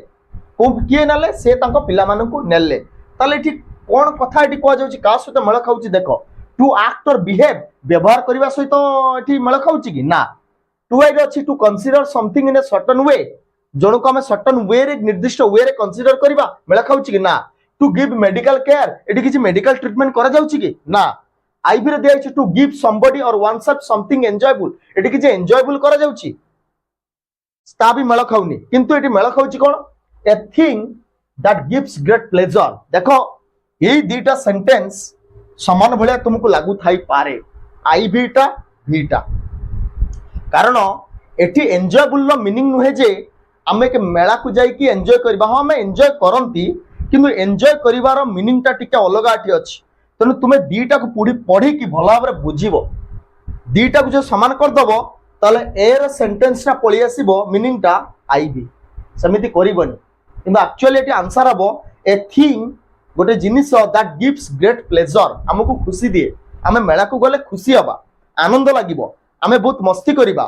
[SPEAKER 1] किए नेले से तांको पिला मानन को नेले ताले एठी कोन कथा एठी को जाउची का सहित मेल खाउची देखो टू एक्ट और बिहेव व्यवहार करबा सहित एठी मेल खाउची कि ना टू एड अछि to consider something in a certain way जणो को हमें सर्टेन वे रे निर्दिष्ट वे रे कंसीडर करबा मेल खाउची कि ना टू गिव मेडिकल केयर एठी किछि मेडिकल ट्रीटमेंट करा जाउची कि ना आईबी रे दिया अछि टू गिव समबडी और वन सेल्फ समथिंग एन्जॉयबल एठी किछि एन्जॉयबल करा जाउची ता भी मेल खाउनी किंतु एठी मेल खाउची कोन a thing that gives great pleasure देखो यही दीटा सेंटेंस समान भले तुमको लागू थाई पारे आई भीटा कारण एटी एंजॉयबुल रो मीनिंग नुहे जे आमे के मेला को जाई कि एंजॉय करबा हां आमे एंजॉय करंती किंतु एंजॉय करिवार मीनिंग टा टिके अलगा आठी अछि तने तुमे दीटा को पढ़ी कि भला भाबरे बुझिबो दीटा को जो समान कर दबो ताले एर सेंटेंस टा पळी आसीबो मीनिंग टा आईबी समिति करिबनी किंतु एक्चुअली एटी आंसर हबो ए थिंग गोटे जिनिस दैट गिव्स ग्रेट प्लेजर हमको खुशी दिए आमे मेला को गले खुशी हबा आनंद लागिबो आमे बहुत मस्ती करिबा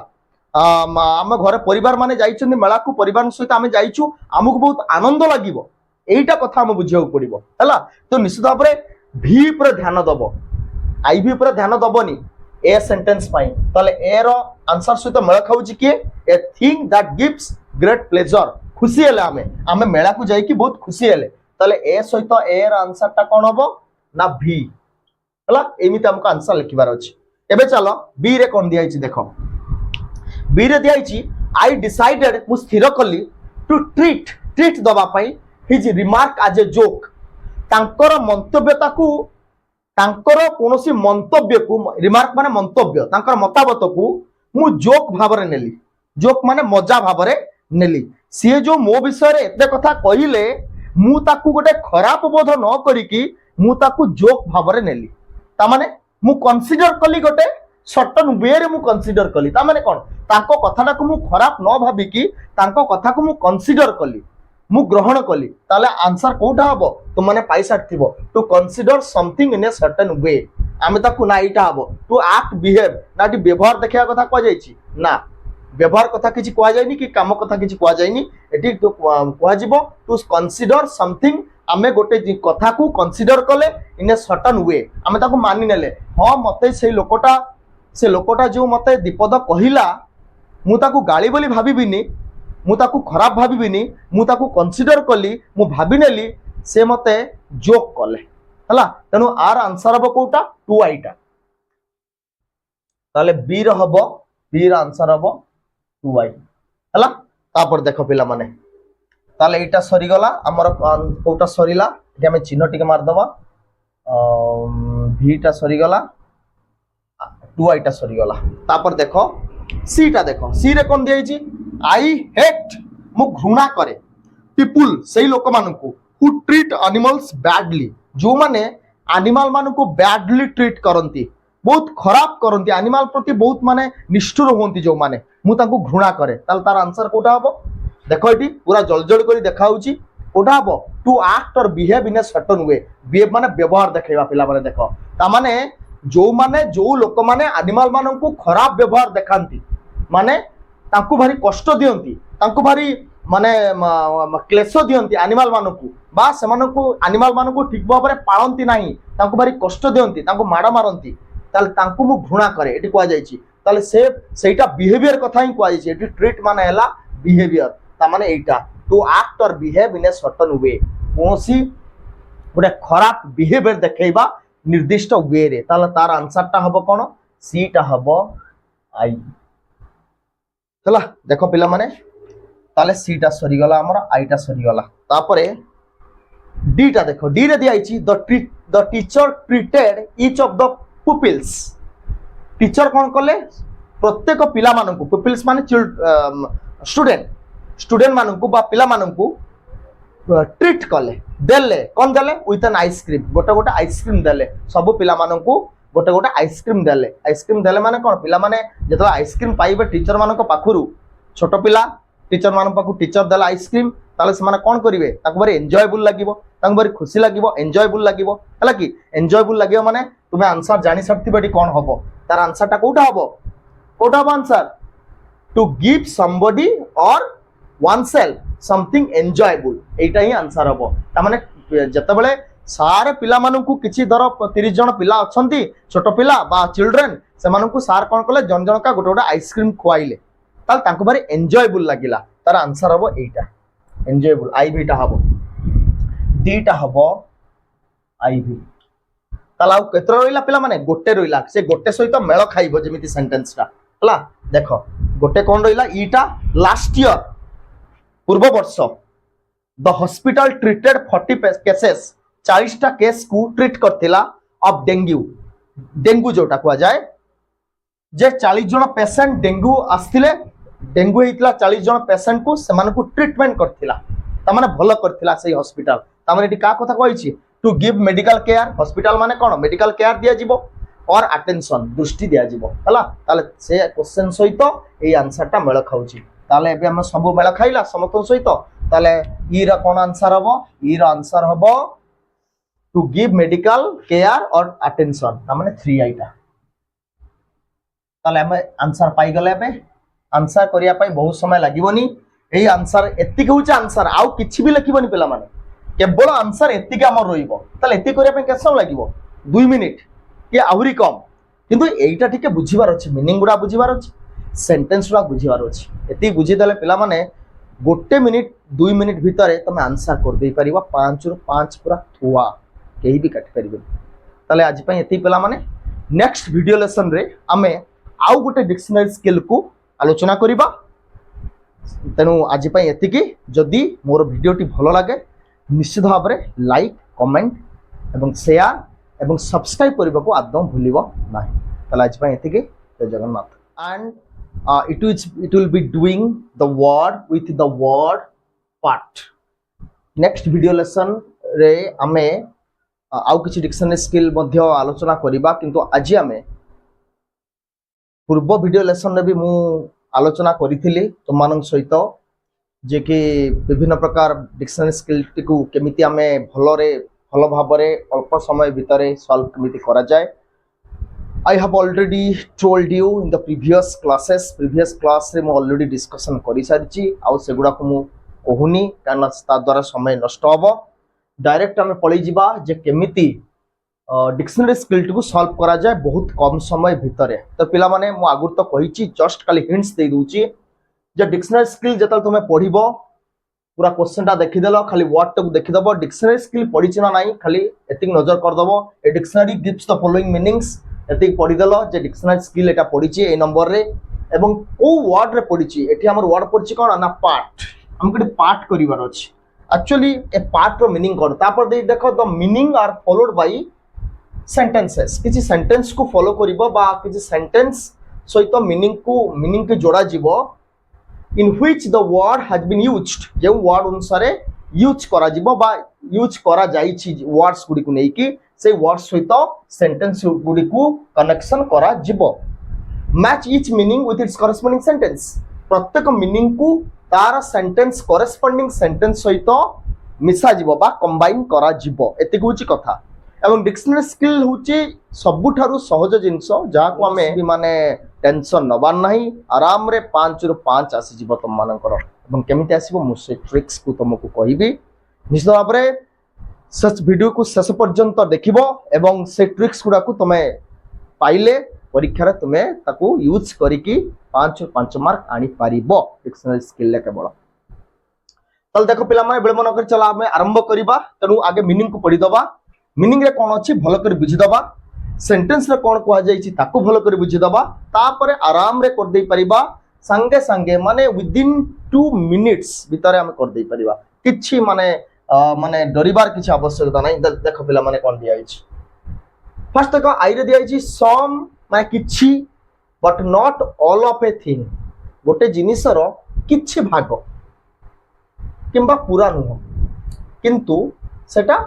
[SPEAKER 1] आम घर परिवार माने जाइछन्ति मेला को परिवार सहित आमे जाइछु हमको बहुत आनंद लागिबो एटा कथा हम बुझियो पड़िबो हला तो निश्चित भाव रे भी पर ध्यान दबो आईबी पर ध्यान दबोनी ए सेंटेंस पाई ताले ए रो आंसर सहित मेल खाउची के ए thing that gives great pleasure खुशी हेले आमे मेला को जाई कि बहुत खुशी हेले ताले ए सहित ए रो आंसर टा कोन हबो ना भी हला एमिति हमको आंसर लिखिबार अछि एबे चलो बी रे कोन दियाइछि देखो बी रे दियाइछि आई डिसाइडेड मु स्थिर कली टू ट्रीट दबा पई his remark as a joke तांकर मंतव्यता को तांकर कोनोसी मंतव्य को रिमार्क माने मंतव्य तांकर मतामत को मु जोक भाबरे नेली जोक माने मजा भाबरे नेली सी जो मो विषय रे एते कथा कहिले मु ताकू गोटे खराब बोध न करी कि मु ताकू जोक भाबरे नेली ता माने मु कंसीडर कली गोटे सर्टन वे रे मु कंसीडर कली ता माने कोन ताको कथाटा को मु खराब न भाबी कि ताको कथा को मु कंसीडर कली मु ग्रहण कली ताले आंसर कोटा हबो तो माने पैसा थिबो to consider something in a certain way आमे ताकू ना इटा हबो टू एक्ट बिहेव नाटी व्यवहार देखिया कथा को जाईची ना व्यवहार कथा किछि को जायनी कि काम कथा किछि को जायनी एटी तो को जिवो टू कंसीडर समथिंग आमे गोटे कथा को कंसीडर कले इन ए सर्टेन वे आमे ताकू मानि नेले हां मते से लोकटा जो मते दीपद कहिला मु ताकू गाली बोली भाबिबिनी मु ताकू खराब भाबिबिनी मु ताकू कंसीडर कली मु भाबी नेली से मते जोक कले हला तेनु आर आंसर हबो कोटा 2i टा ताले बी र हबो बी र आंसर हबो 2i हला तापर देखो पिला माने ताले एटा सरी गला हमर कोटा सरीला जे हम चिन्ह टिके मार दबा v टा सरी गला 2i टा सरी गला तापर देखो सी टा देखो सी रे कोन दियाई छी आई हेट मु घृणा करे पीपुल सही लोक मानकू हु ट्रीट एनिमल्स बैडली जो माने एनिमल मानकू बैडली ट्रीट करंती बहुत खराब करंती एनिमल प्रति बहुत माने निष्ठुर होंती जो माने मु तांको घृणा करे ताल तार आंसर कोटा हबो देखो एटी पूरा जलजल करी देखाउची कोटा हबो to act or behave in a certain way behave माने व्यवहार देखाइबा पिला माने देखो ता माने जो लोक माने एनिमल मानकू खराब व्यवहार देखांती माने तांको भारी कष्ट दियंती तांको भारी माने क्लेश दियंती एनिमल मानकू बा सेमानकू एनिमल मानकू ठीक भाव रे पाळंती नाही तांको भारी कष्ट दियंती तांको माडा मारंती ताल तांको मु घृणा करे एटी कोआ जाईची ताले सेटा बिहेवियर कथा ही कोआ जाईची एटी ट्रीट माने हला बिहेवियर ता माने एटा to act or behave in a certain वे कोनसी गोटे खराब बिहेवियर देखेबा निर्दिष्ट वे रे ताले तार आंसर टा हबो कोन सी टा हबो आई चला देखो पिला माने ताले सी टा सरी गला हमर आई टा सरी गला तापरे डी टा देखो डी रे दियाइची the teacher treated each of the pupils teacher कोन कले प्रत्येक पिला मानकू पुपिल्स माने स्टूडेंट मानकू बा पिला मानकू ट्रीट कले देले कोन देले विथ एन आइसक्रीम गोटे आइसक्रीम देले सब पिला मानकू गोटे आइसक्रीम देले माने कोन पिला माने जतो आइसक्रीम पाइबे टीचर मानक पाखुरु छोट पिला टीचर मान पाखु टीचर देला आइसक्रीम ताले से माने कोन करिवे ताको बरे एन्जॉयबल लागिवो ताको बरे खुशी लागिवो एन्जॉयबल लागिवो हला कि एन्जॉयबल लागिवो माने तुमे आंसर जानि सकती बेटी कोन हबो तार आंसर टा कोठा हबो आंसर टू गिव समबडी और वन सेल्फ समथिंग एन्जॉयबल एटा ही आंसर हबो ता माने जते बेले सारे पिला मानकू किछि धर 30 जन पिला अछंती छोट पिला बा चिल्ड्रेन से मानकू सार कोन कले जन जन का गोटे आइसक्रीम खुआइले ताल ताको बारे एन्जॉयबल लागिला तार आंसर हबो एटा एन्जॉयबल आई बीटा हबो डीटा हबो आई बी ताला केत्र रोइला पिला माने गोटे रोइला से गोटे सहित मेल खाइबो जेमिति सेंटेंस टा हला देखो गोटे कोन रोइला ईटा लास्ट ईयर पूर्व वर्ष द हॉस्पिटल ट्रीटेड 40 केसेस 40 टा केस को ट्रीट करथिला ऑफ डेंगू जोटा को जाए जे 40 जन पेशेंट डेंगू आस्थिले डेंगू होता 40 जन पेसेंट को से ट्रिटमेंट करथिला तामाने भल करथिला से हॉस्पिटल तामाने एटी का कथा कहिछि to give medical care hospital माने कोन मेडिकल केयर दिया जिवो और अटेंशन दृष्टि दिया जिवो हला ताले से क्वेश्चन सहित ए आंसर टा मेल खाउछि ताले एबे हम सब मेल खाइला समस्त सहित ताले ई रा कोन आंसर हबो ई रा आंसर हबो टू गिव मेडिकल केयर और अटेंशन तामाने 3 आइटा ताले हम आंसर पाई गले एबे आंसर करिया पाई बहुत समय लागिवनी एई आंसर एतिक होछ आंसर आउ किछि भी लिखिबनी पिला माने केवल आंसर एतिक हमर रहिबो ताले एति करिया पाई केसम लागिवो 2 मिनिट कि आहुरी कम किंतु एइटा ठीक बुझिबार अछि मीनिंग गुडा बुझिबार अछि सेंटेंस गुडा बुझिबार अछि एति बुझि देले पिला माने 1 मिनिट 2 मिनिट भितरे तमे आंसर कर देई परिबा 5 रु 5 पूरा थुआ केही भी काट परिबे ताले आज पई एति पिला माने नेक्स्ट वीडियो लेसन रे आमे आउ गोटे डिक्शनरी स्किल को आलोचना करिबा तेणु आज पई एति कि जदी मोर वीडियोटी भलो लागे निश्चित भाव में लाइक कमेंट एवं शेयर एवं सब्सक्राइब करने को आदम भूलिबो नाही ताले आज पई एति कि जय Jagannath and it will be doing the word with the word part next video lesson रे आमे आउ किछि डिक्शनरी स्किल मध्य आलोचना करिबा किंतु आज आमे पूर्व वीडियो लेसन रे भी मु आलोचना करी तुम सहित जे कि विभिन्न प्रकार डिक्शनरी स्किल को केमिति आमे भल भाव अल्प समय भितर सॉल्व केमिति करा जाए आई have already told you in the previous class रे मु ऑलरेडी डिस्कशन करी सारिची आउ सेगुडा को मु कहूनी कारण ता द्वारा समय नष्ट हबो डायरेक्ट आमे पळी जिबा जे केमिति डिक्शनरी स्किल को सॉल्व करा जाए बहुत कम समय भितर तो पिला माने मु आगुर तो कहिची जस्ट खाली हिंट्स दे दूची जे डिक्शनरी स्किल जतल तुमे पढिबो पूरा क्वेश्चन टा देखि देलो खाली वर्ड टक देखि दबो डिक्शनरी स्किल पढिछ ना नाही खाली एतिक नजर कर दबो a dictionary gives the following meanings एतिक पढि देलो जे डिक्शनरी स्किल एटा पढिछि ए नंबर रे एवं को वर्ड रे पढिछि एठी हमर वर्ड पढिछि कोन ना पार्ट हमके पार्ट करिवार अछि एक्चुअली ए पार्ट रो मीनिंग कोन तापर दे देखो the meaning are followed by sentences किसी सेंटेंस को फॉलो करिबो बा किसी सेंटेंस सहित मीनिंग के जोड़ा जीवो in which the word has been used जे वर्ड अनुसार यूज करा जीवो बा यूज करा जाईछि वर्ड्स गुडी को नै कि से वर्ड्स सहित सेंटेंस गुडी को कनेक्शन करा जीवो match each meaning with its corresponding sentence प्रत्येक मीनिंग को तार सेंटेंस कॉरेस्पोंडिंग सेंटेंस सहित मिसा जीवो बा कंबाइन करा जीवो एति होची कथा एवं डिक्शनरी स्किल होची सबुठारु सहज जिंस जहा को हमें माने टेंशन नबार नहीं आराम रे 5 रु 5 आसी जीव तुम मानकर एवं केमिति आसीबो मु से ट्रिक्स को तुमको कहिबी निश्चित भाव में सच वीडियो को शेष पर्यंत देखिबो एवं से ट्रिक्स गुडा को तुमे पाइले परीक्षा रे तुमे ताकू यूज करिकी 5 रु 5 मार्क आनी पारिबो डिक्शनरी स्किल ले केवल तल देखो पिला माने बिलम न कर चला हमें आरंभ करिबा तनु आगे मीनिंग को पढि दबा मीनिंग रे कोन अछि भलो कर बुझि दबा सेंटेंस रे कोन कोआ जाई छि ताकू भलो कर बुझि दबा तापरे आराम रे कर दे परिबा संगे संगे माने विद इन 2 मिनिट्स भीतर हम कर दे परिबा किछि माने डरिबार किछि आवश्यकता नै देखो पिला माने कोन दिया छि फर्स्ट देखो आई रे दिया छि सम माने किछि but not all of a thing गोटे जिनिसर किछि भाग किंबा पूरा नुह किंतु सेटा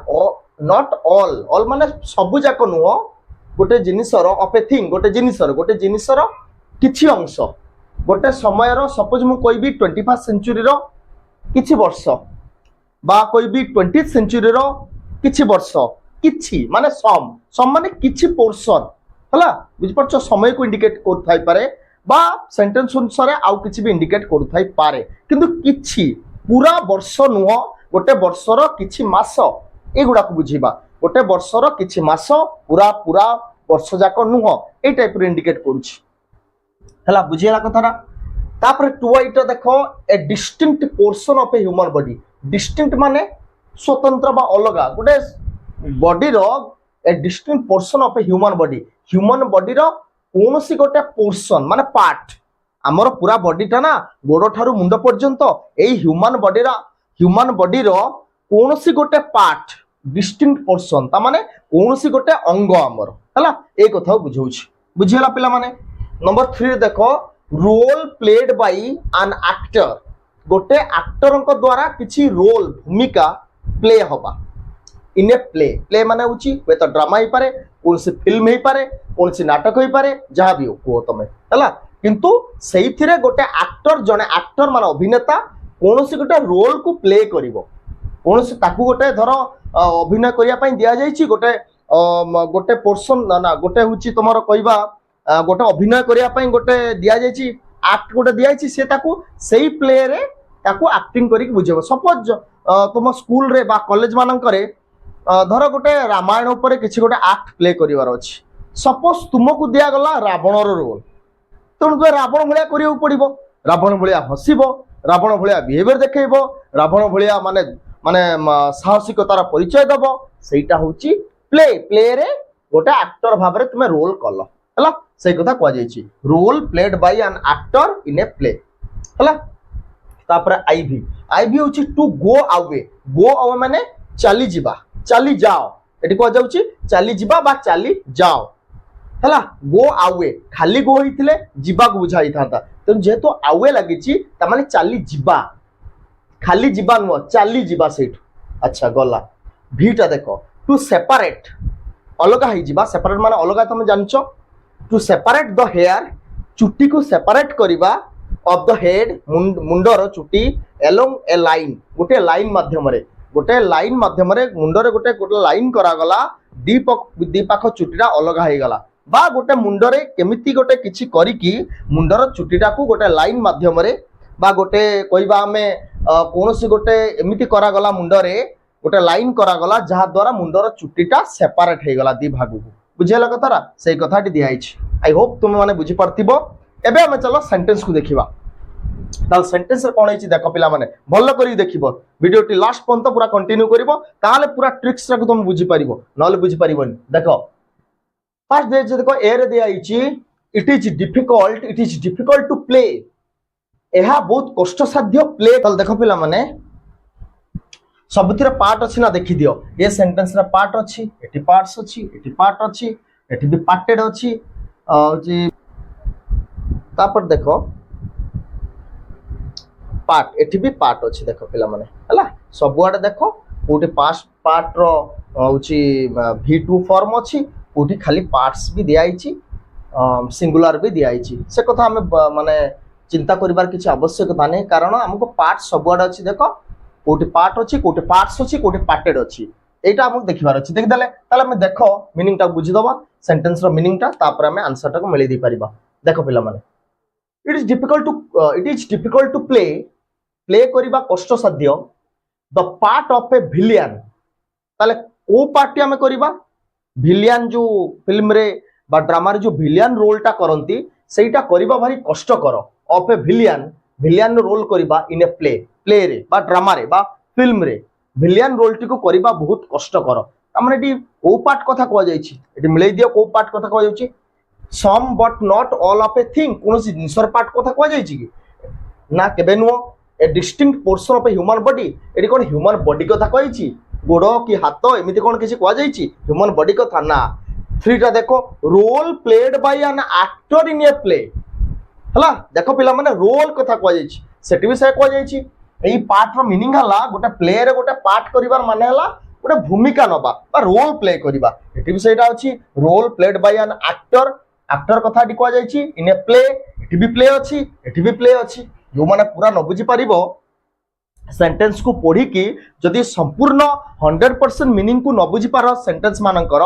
[SPEAKER 1] नॉट ऑल माने सबु जाक नुह गोटे जिनिसर ऑफ ए थिंग गोटे जिनिसर किछि अंश गोटे समयर सपोज मु कहबी 21st सेंचुरी रो किछि वर्ष बा कहबी 20th सेंचुरी रो किछि वर्ष किछि माने सम माने किछि पोर्शन हला बुझ परछ समय को इंडिकेट कर थाई पारे बा सेंटेंस अनुसार आउ किछि भी इंडिकेट कर थाई पारे किंतु किछि पूरा वर्ष नुह गोटे वर्षर किछि मास एगुड़ा को बुझीबा गोटे वर्षर किछि मास पूरा वर्ष जाक नुह ए टाइप रे इंडिकेट करूछि हला बुझियला कथारा तापर टुवाइट देखो a distinct portion of a human body distinct माने स्वतंत्र बा अलगा गोटे बॉडी रो a distinct portion of a human body रो कोनोसी गोटे पोर्शन माने पार्ट हमर पूरा बॉडीटा ना गोड़ ठारू मुंड पर्यंत ए ह्यूमन बॉडी रो कोनोसी गोटे पार्ट डिस्टिंक्ट पोर्शन ता माने कोनोसी गोटे अंग हमर हला ए कथा बुझौछि बुझियला पिला माने नंबर 3 देखो role played by an actor गोटे एक्टर द्वारा किसी रोल भूमिका प्ले हवा इन ए प्ले प्ले माने होची वे तो ड्रामा ही पारे कौन सी फिल्म ही पारे कौन सी नाटक ही पारे जहाँ भी हो कुह तमे हला किंतु सेइथिरे गोटे एक्टर जने एक्टर माने अभिनेता कौन सी गोटे रोल को प्ले करिवो कौन सी ताकू गोटे धर अभिनय करिया पई दिया जायछि गोटे गोटे पोर्शन ना गोटे होची तमरो कहबा गोटे अभिनय करिया पई गोटे दिया जायछि एक्ट गोटे दिया जायछि से ताकू सेही प्ले रे ताकू एक्टिंग करिक बुझेबो सपोज तुम स्कूल रे बा कॉलेज मानकरे धर गोटे रामायण उपरे किसी गोटे एक्ट प्ले करिवार अछि सपोज तुमको दिया गला रावणर रोल तेणु तुम रावण भलिया करियो पड़िबो रावण भलिया हसिबो रावण भलिया बिहेवियर देखैबो रावण भलिया माने माने साहसिकतार परिचय दबो सेटा होची प्ले प्ले रे गोटे एक्टर भाबरे तुमे रोल कल हला सेई कथा कहआ जायछि role played by an actor in a play हला तापर आईवी आईवी होची टू गो अवे माने चली जिबा चली जाओ एटी कह जाउची चली जिबा बा चली जाओ हला गो अवे खाली गो होइथिले जिबा को बुझाई थाता तो जेतो अवे लागिची त माने चली जिबा खाली जिबा नो चली जिबा सेठ अच्छा गला भीटा देखो टू सेपरेट अलगा ही जिबा सेपरेट माने अलगा तुम जानछो टू सेपरेट द हेयर चुट्टी को सेपरेट करिबा ऑफ द हेड मुंडर चुट्टी एलोंग ए लाइन गोटे लाइन माध्यम रे मुंडरे गोटे गोटे लाइन करा गला दी पाख चुट्टीटा अलगा हो गला बा गोटे मुंडरे केमिति गोटे किछि करिकी मुंडर चुट्टीटा को गोटे लाइन माध्यम रे बा गोटे कहबा हमें कोनोसी गोटे एमिति करा गला मुंडरे गोटे लाइन करा गला जहा द्वारा मुंडर चुट्टीटा सेपरेट हो गला दी भाग को बुझेला कथारा सेही कथाटी दिया आइछि आई होप तुम माने बुझी परथिबो एबे हम चलो सेंटेंस को देखिबा ताल सेंटेंस रे कोन होइछि देखो पिला माने भल्लो करी देखिबो वीडियोटी लास्ट पर्यंत पूरा कंटिन्यू करिवो ताले पूरा ट्रिक्स रा को तुम बुझी परिबो नले बुझी परिबोनी देखो फर्स्ट दे देखो ए रे दे आइछि it is difficult to play एहा बहुत कष्ट साध्य प्ले ताल देखो पिला माने सबथिरे पार्ट अछि ना देखि दियो ए सेंटेंस रा पार्ट अछि एटी पार्ट्स अछि एटी पार्ट अछि एटी भी पार्टेड अछि जे तापर देखो पार्ट एठी भी पार्ट अछि देखो पिला माने हला सब आडे देखो कोठी पास्ट पार्ट रो होची v2 फॉर्म अछि कोठी खाली पार्ट्स भी दिया आइछि सिंगुलर भी दिया आइछि से कथा हम माने चिंता करिवार किछि आवश्यकता नै कारण हमको पार्ट सब आडे अछि देखो कोठी पार्ट अछि कोठी पार्ट्स अछि कोठी पार्टेड अछि एटा हम देखिबार अछि देख देले ताले हम देखो मीनिंग टा बुझि दबा सेंटेंस रो मीनिंग टा तापर हम आंसर टा को मिलै दै परिबा देखो पिला माने it is difficult to play करिबा कष्ट साध्य the part of a villain ताले को पार्टी हमें करिबा विलियन जो फिल्म रे बा ड्रामा रे जो विलियन रोल टा करंती सेटा करिबा भारी कष्ट कर ऑफ ए विलियन रोल करिबा इन ए प्ले रे बा ड्रामा रे बा फिल्म रे विलियन रोल टी को करिबा बहुत कष्ट कर हमरे एटी को पार्ट कथा कहआ जायछि एटी मिलै दियो को पार्ट कथा कहआ जायछि some but not all of a thing कोनोसी जिंसर पार्ट कथा कहआ जायछि कि ना केबे नुओ a distinct portion of a human body एटी कोन ह्यूमन बॉडी कथा कहिछि गोड़ो कि हाथ एमिति कोन किछि कहआ जायछि ह्यूमन बॉडी कथा ना थ्रीटा देखो role played by an actor in a play हला देखो पिला माने रोल कथा कहआ जायछि सेटी भी से कहआ जायछि एई पार्ट रो मीनिंग हला गोटे प्ले रे गोटे पार्ट करिवार माने हला गोटे भूमिका नबा बा रोल प्ले करिबा एटी भी सेटा अछि role played by an actor कथा डी कहआ जायछि इन ए प्ले एटी भी प्ले अछि एटी भी प्ले अछि जो माने पूरा न बुझी पारिबो सेंटेंस को पढ़ी कि जदि संपूर्ण 100% मीनिंग को न बुझी पार सेंटेंस मानकर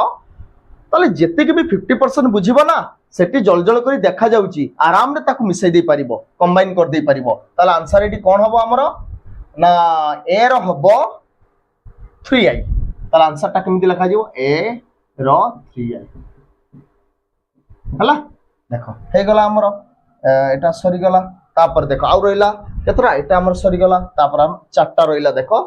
[SPEAKER 1] ताले जेते के भी 50% बुझिबो ना सेटी जल जल करी देखा जाउची आराम रे ताकू मिसै दे पारिबो कंबाइन कर दे पारिबो ताले आंसर एटी कोन हबो हमरो ना ए रो हबो 3i ताले आंसर ता केमिति लिखा जिवो ए रो 3i हला देखो हे गला हमरो एटा सरी गला तापर देखो आउ रहिला केतरा एटा हमर सरी गला तापर हम चारटा रहिला देखो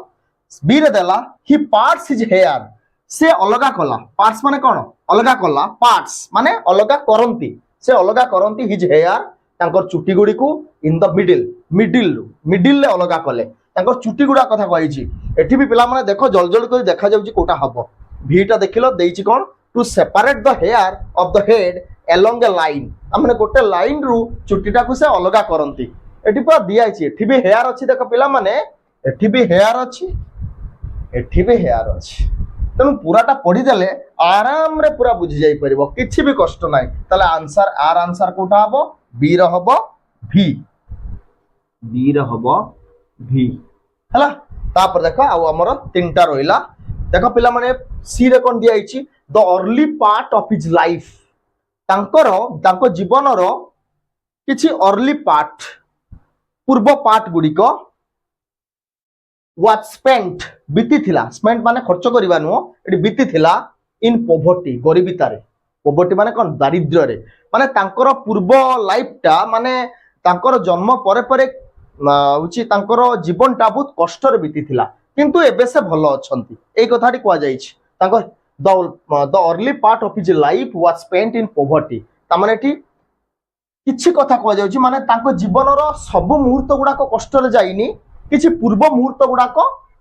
[SPEAKER 1] बी रे देला ही पार्ट्स हिज हेयर से अलगा कला पार्ट्स माने कोन अलगा कला पार्ट्स माने अलगा करंती से अलगा करंती हिज हेयर तांकर चुटी गुडी को इन द मिडिल ले अलगा कले तांकर चुटी गुडा कथा कहि छी एठी भी पिला माने देखो जल जल कर देखा जाउची कोटा हबो भीटा देखिलो देइची कोन to separate the hair of the head along a line आमने गोटे लाइन रु चुटीटा को से अलगा करंती एठी पूरा दिया अछि एठी भी हेयर अछि देखो पिला माने एठी भी हेयर अछि एठी भी हेयर अछि तेणु पूराटा पढ़ी देले आराम रे पूरा बुझी जाई परिबो किछि भी कष्ट नाही तले आंसर आर आंसर कोठा हबो बी रो हबो भी बी रो हबो भी हला तापर देखो आ हमर तीनटा रहिला देखो पिला माने सी रे कोन दिया आइछि the early part of his life तांको जीवन रो किछि अर्ली पार्ट पूर्व पार्ट गुडिको what spent बीती थिला spent माने खर्च करिबा नु एटी बीती थिला इन पोवर्टी गरीबीतारे पोवर्टी माने कोन दारिद्र्य रे माने तांकर पूर्व लाइफटा माने तांकर जन्म परे परे उची तांकर जीवनटा बहुत कष्ट रे बीती थिला किंतु एबे से भलो अछंती एई कथाटी कोआ जाईछि तांकर the early part of his life was spent in poverty ता माने एटी किछि कथा कोआ जाउछि माने तांको जीवन रो सब मुहूर्त गुडा को कष्ट रे जाईनी किछि पूर्व मुहूर्त गुडाक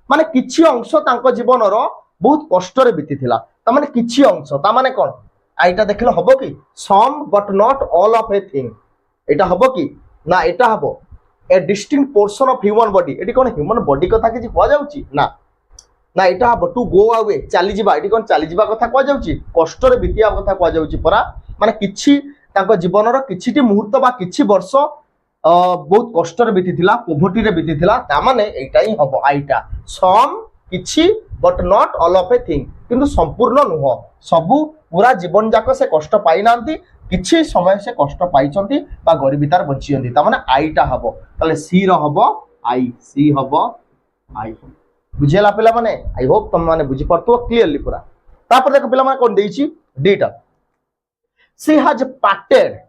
[SPEAKER 1] माने किछि अंश तांको जीवन रो बहुत कष्ट रे बीती थिला ता माने किछि अंश ता माने कोन आइटा देखले हबो कि some but not all of a thing एटा हबो कि ना एटा हबो a distinct portion of human body एटी कोन ह्यूमन बॉडी कथा किछि कोआ जाउछि ना ना एटा हबो टू गो अवे चली जिबा एटी कोन चली जिबा कथा कोआ जाउछि कष्ट रे बीतिया कथा कोआ जाउछि परा माने किछि तांको जीवन रो किछिटी मुहूर्त बा किछि वर्ष बहुत कष्ट रे बीती थिला पोवर्टी रे बीती थिला ता माने एटा ही हबो आइटा सम किछि but not all of a thing किंतु संपूर्ण नुह सबु पूरा जीवन जाक से कष्ट पाई नांती किछि समय से कष्ट पाइचंती बा गरीबीतार बचियंती ता माने आइटा हबो ताले सी रो हबो आई सी हबो आई बुझेला पिला माने आई होप तुम माने बुझी परतो क्लियरली पूरा तापर देखो पिला माने कोन देइछि डीटा सी हैज पार्टेड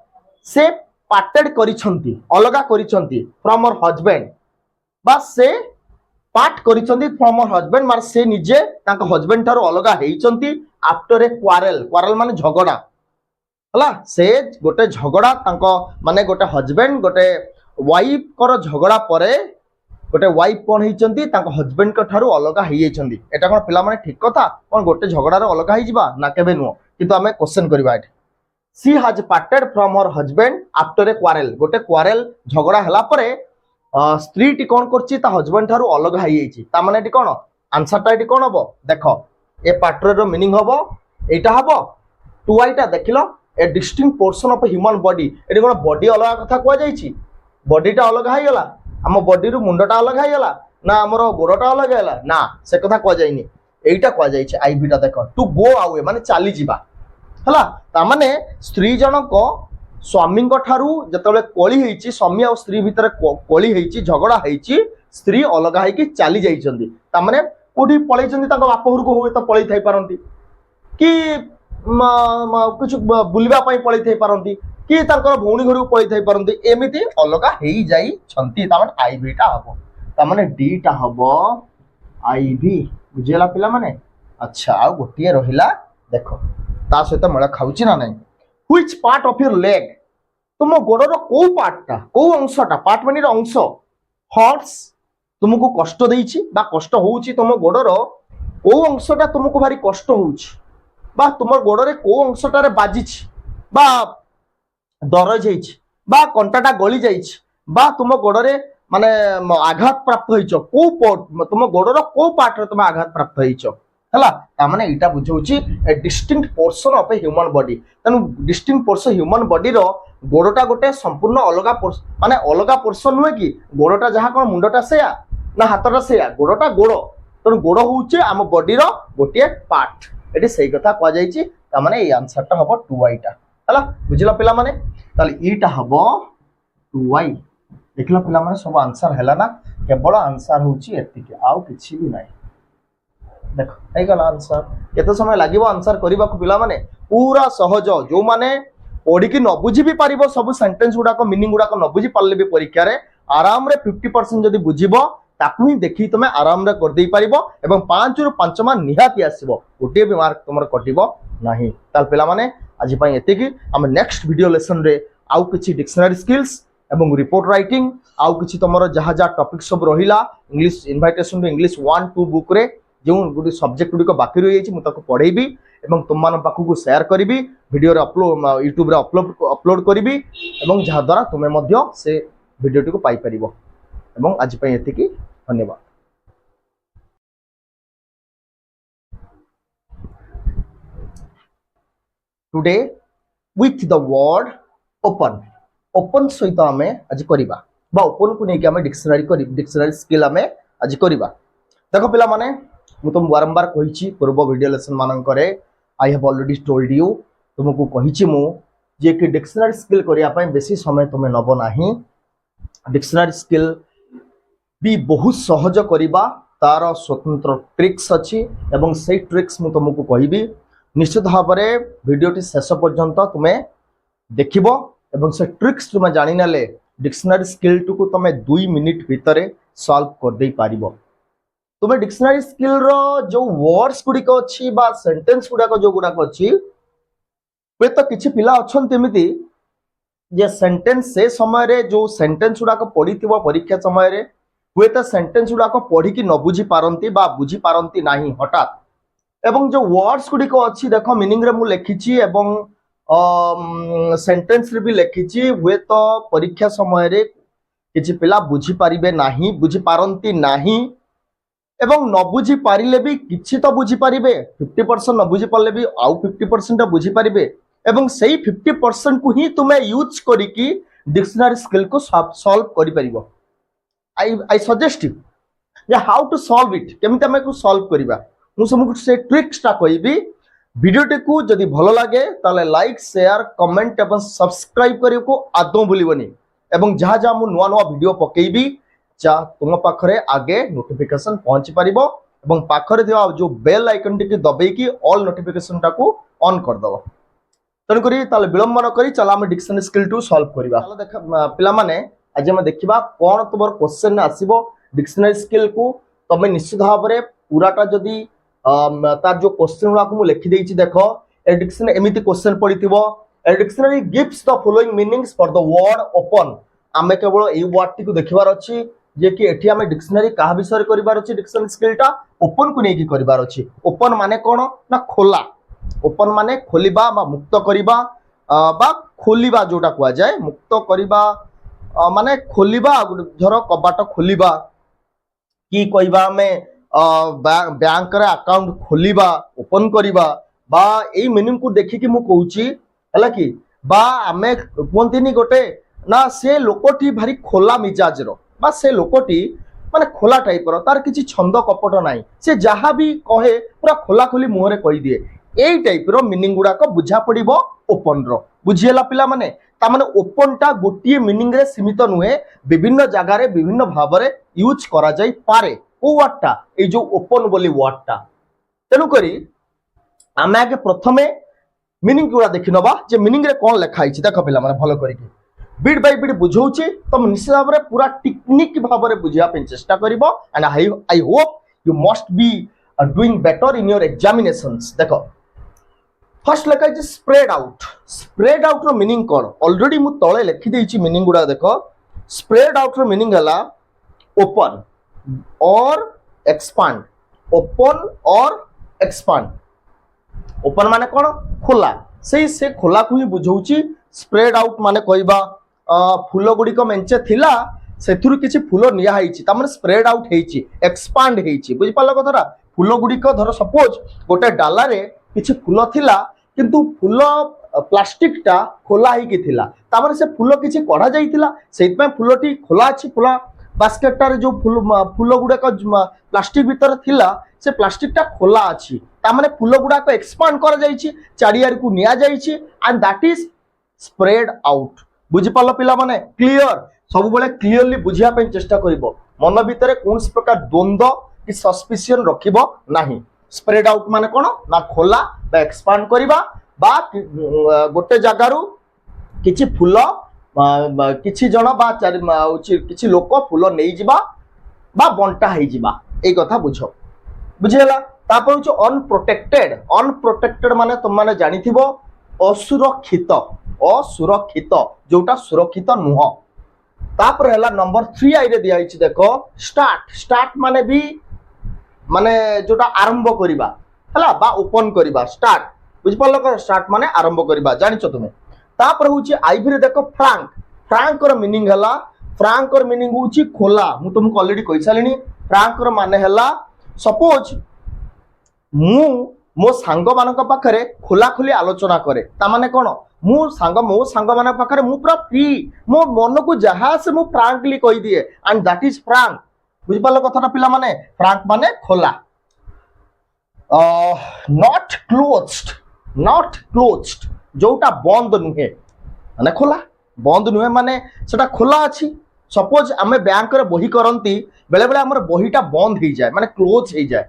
[SPEAKER 1] से पार्टेड करिसंती अलगा करिसंती फ्रॉम हर हस्बैंड बस से पार्ट करिसंती फ्रॉम हर हस्बैंड मार से निजे तांको हस्बैंड थारो अलगा हेइचंती आफ्टर ए क्वारेल क्वारेल माने झगड़ा हला से गोटे झगड़ा तांको माने गोटे हस्बैंड गोटे वाइफ कर झगड़ा परे गोटे वाइफ कोन हेइचंती तांको हस्बैंड को थारो अलगा हेइचंती एटा कोन पिला माने ठीक कथा कोन गोटे झगड़ा रो अलगा हेइ जिबा ना केबे नो किंतु हमें क्वेश्चन करबा एठी she has parted from her husband after a quarrel गोटे क्वारेल झगड़ा हला परे स्त्री टी कोन करछि ता हस्बैंड थारु अलग हाई जाइछि ता माने एटी कोन आंसर ता एटी कोन हबो देखो ए पार्टर रो मीनिंग हबो एटा हबो टू आइटा देखिलो a distinct portion of human body एटी कोन बॉडी अलग कथा कोआ जाइछि बॉडीटा अलग हाई गेला हम बॉडी रो मुंडटा अलग हाई गेला ना हमरो गोड़टा अलग गेला ना से कथा कोआ जाइनी एटा कोआ जाइछि आईबीटा देखो टू गो अवे माने चाली जिबा हला ता माने स्त्री जनक स्वामी ठारू जतले कली हेइची स्वामी और स्त्री भितर कली हेइची झगड़ा हेइची स्त्री अलग हेइकी चली जाइचंदी ता माने कोठी पळैचंदी ताको बाप घर को होय त पळै थाई पारंती कि कुछ बुलवा पई पळै थाई पारंती कि तांकर भौणी घर को पळै थाई पारंती एमिति अलग हेइ जाई छंती ता माने आईबी टा हबो ता माने डी टा हबो आईबी बुझेला पिला माने अच्छा आ गोटिए रहिला देखो ता सहित मेल खाऊची ना नहीं which part of your leg तुम गोड़र को पार्टटा को अंशटा पार्ट माने अंश हर्ट्स तुमको कष्ट देइछि बा कष्ट होउछि तुम गोड़र को अंशटा तुमको भारी कष्ट होउछि बा तुम गोड़रे को अंशटा रे बाजिछि बा दरज हेइछि बा कंटाटा गली जाइछि बा तुम गोड़रे माने आघात प्राप्त होइछो को तुम गोड़र को पार्ट रे तुम आघात प्राप्त होइछो हला ता माने एटा बुझौछि a distinct portion of a human body तनु डिस्टिंक्ट पोर्शन ह्यूमन बॉडी रो गोड़टा गोटे संपूर्ण अलगा माने अलगा पोर्शन नुहे कि गोड़टा जहा कोन मुंडटा सेया ना हातटा सेया गोड़टा गोड़ तनु गोड़ होउछि हम बॉडी रो गोटे पार्ट एटी सही कथा कोआ जाइछि ता माने ए आंसरटा हबो 2y टा हला बुझिला पिला माने ताले ईटा हबो 2y देखला पिला माने सब आंसर हैला ना केवल आंसर होउछि एतिके आउ किछि भी नाही देखो हे गला आंसर केते समय लागिवो आंसर करबा को पिला माने पूरा सहज जो माने ओडी की न बुझी भी पारिबो सब सेंटेंस गुडा को मीनिंग गुडा को न बुझी पारले भी परीक्षा रे आराम रे 50% जदी बुझिबो ताकू ही देखि तुमे आराम रे कर देई पारिबो एवं 5 रु 5 मान निहाती आसीबो गोटे भी मार्क तुमर कटिबो नाही ताल पिला माने आज पई एते की हम नेक्स्ट वीडियो लेसन रे आउ किछि डिक्शनरी स्किल्स एवं रिपोर्ट राइटिंग आउ किछि तुमर जहा जा टॉपिक सब रहिला English invitation to English 1 2 book रे जो गुडी सब्जेक्ट गुडी को बाकी रही जाइछि मु ताको पढेबी एवं तुम मान पाखु शेयर करी वीडियो रे अपलोड यूट्यूब रे अपलोड करी जहाँ द्वारा तुम्हें मध्य से वीडियो को पाई परिबो एवं आज पे एतिकी धन्यवाद। Today with the word open open सहित आमे आज करिबा बा ओपन को नेकी आमे डिक्शनरी स्किल आमे आज करिबा। देखो पिला माने मु तुम बारंबार कहिछि पूर्व वीडियो लेसन मानकरे I have already told you तुमको कहिछि मु जे कि डिक्शनरी स्किल करिया पय बेसी समय तुमे नबो नाही। डिक्शनरी स्किल भी बहुत सहज करिबा तार स्वतंत्र ट्रिक्स अछि एवं से ट्रिक्स मु तुमको कहिबी। निश्चित भाव में वीडियोटी शेष पर्यंत तुमे देखिबो एवं से ट्रिक्स तुमे जानि नेले डिक्शनरी स्किल को तुमे 2 मिनिट भितर सॉल्व कर दे पारिबो। तुम्हें डिक्शनरी स्किल रो जो वर्ड्स गुड़िक अच्छी बा सेंटेंस गुड़ाक जो गुड़ाक अच्छी वे तो किसी पिला अछंती एमिति जे सेंटेंस से समय रे जो सेंटेंस गुड़ाक पढ़ी परीक्षा समय रे हुए तो सेंटेंस गुड़ाक पढ़ी कि न बुझी पारंती बा बुझी पारंती नाही हठात एवं जो वर्ड्स गुड़िक अच्छी देखो मीनिंग रे मु लिखिछि एवं सेंटेंस रे भी लिखिछि हुए तो परीक्षा समय रे किछि पिला बुझी पारिबे नाही बुझी पारंती नाही एवं न बुझी पारिले भी किछि तो बुझी पारिबे 50% न बुझी पारले भी आउ 50% बुझी पारिबे एवं सही 50% को ही तुमे यूज करी कि डिक्शनरी स्किल को सॉल्व करि परिबो। आई सजेस्ट यू जे हाउ टू सॉल्व इट केमिति हमें को सॉल्व करिबा मु समको से ट्रिक्स टा कहबी। वीडियोटी को जदि भलो लागे ताले लाइक शेयर कमेंट एवं सब्सक्राइब करियो को आदौ भूलिबनी एवं जहाँ जहाँ मु नुआ नुआ वीडियो पकेइबी जा तुम पाखरे आगे नोटिफिकेशन पहुंची पारिबो एवं पाखरे दिवा जो बेल आइकन टी दबे की ऑल नोटिफिकेशन टाको ऑन कर दबो। तन करी ताले विलंब न करी चला हम डिक्शनरी स्किल टू सॉल्व करिबा। चलो देख पिला माने आज हम देखिबा कोन तुमर क्वेश्चन आसीबो डिक्शनरी स्किल को तमे निश्चित भाव रे पूराटा जदी तार जो क्वेश्चन गुड़ा को मु लिखि देछि देखो ए डिक्शनरी एमिति क्वेश्चन पडिथिबो a dictionary gives the following meanings for the word open आमे केवल ए वर्ड टी को देखिबार अछि जे कि एठी आमे डिक्शनरी कहा विषय करिबार अछि डिक्शनरी स्किलटा ओपन को नेकी करिबार अछि। ओपन माने कोन ना खोला ओपन माने खोलिबा बा मुक्त करिबा बा खोलिबा जोटा कुआ जाय मुक्त करिबा माने खोलिबा धर कबाट खोलिबा कि कहबा हमें बैंक रे अकाउंट खोलिबा ओपन करिबा बा एई मीनिंग को देखि कि मु कहूची हला कि बा आमे कोनतिनी गोटे ना से लोकटी भारी खोला मिजाज रो बा से लोकटी माने खोला टाइप रो तार किछि छंद कपट नाही से जहा भी कहे पूरा खोला खोली मुहरे कहि दिए एई टाइप रो मीनिंग गुडा को बुझा पड़िबो ओपन रो बुझिएला पिला माने ता माने ओपन टा गोटिए मीनिंग रे सीमित नुहे विभिन्न जगह रे विभिन्न भाव रे यूज करा जाई पारे ओ वर्ड टा ए जो ओपन बोली वर्ड टा तेनु करी आमे आगे प्रथमे मीनिंग गुडा देखि नबा जे मीनिंग रे कोन लिखा हिची देखो पिला माने भलो करी बिट बाय बिट बुझौछि तुम निश्चित भाव में पूरा टेक्निक भाव में बुझिया पे चेष्टा करिवो and I hope you must be doing better in your examinations. देखो फर्स्ट लेखा है स्प्रेड आउट रो मीनिंग कोन ऑलरेडी मु तळे लिखि देछि मीनिंग गुडा देखो स्प्रेड आउट रो मीनिंग हला open or expand open or expand open माने कोन खोला से खोला को ही बुझौछि स्प्रेड आउट माने कहबा फूल गुड़िक मेंचे थिला सेथुरु किछि फूल निया हाइछि ता माने स्प्रेड आउट हेइछि एक्सपांड हेइछि बुझि पालो कथरा फूल गुड़िक धर सपोज गोटे डाला रे किछि फूल थिला किंतु फूल प्लास्टिक टा खोला ही कि थिला ता माने से फूल किछि कढा जाइथिला सेइत में फूलटी खोला अछि फूल बास्केट टा रे जो फूल गुड़ाक प्लास्टिक भीतर थिला से प्लास्टिक टा खोला अछि ता माने फूल गुड़ाक एक्सपांड कर जाइछि चारियार को निया जाइछि and that is spread out बुझी पाल पिला माने क्लियर सब बेले क्लियरली बुझिया पे चेष्टा करिवो मन भितर कौन प्रकार द्वंद्व कि सस्पिशन रखिबो नाही। स्प्रेड आउट माने कोन ना खोला बा एक्सपांड करिबा बा गोटे जगारू किछि फूल किछि जण बा किछि लोक फूल नै जिबा बा बंटा हे जिबा ए कथा बुझो बुझियला। तापर जो अनप्रोटेक्टेड माने तुम माने जानिथिबो असुरक्षित जोटा सुरक्षित नुह। तापर हला नंबर 3 आई रे दिया हिच देखो स्टार्ट माने भी माने जोटा आरंभ करिबा हला बा ओपन करिबा स्टार्ट बुझिपार स्टार्ट माने आरंभ करवा जानिछ तुमे तापर होची आईवी रे देखो फ्रांक फ्रांक रो मीनिंग हला फ्रांक रो मीनिंग होची खोला मु तुमको ऑलरेडी कहि सालिनी फ्रांक रो माने हला सपोज मु मो सांग मानक पाखरे खोला खोली आलोचना करे ता माने कोन मो सांग मानक पाखरे मु पूरा फ्री मो मन को जहा से मु फ्रांकली कहि दिए एंड दैट इज फ्रांक बुझिपाल कथाटा पिला माने फ्रांक माने खोला नॉट क्लोज्ड जोटा बंद नुहे माने खोला बंद नुहे माने सेटा खोला अछि सपोज आमे बैंक रे बही करंती बेले बेले हमर बहीटा बंद हो जाए माने क्लोज हो जाए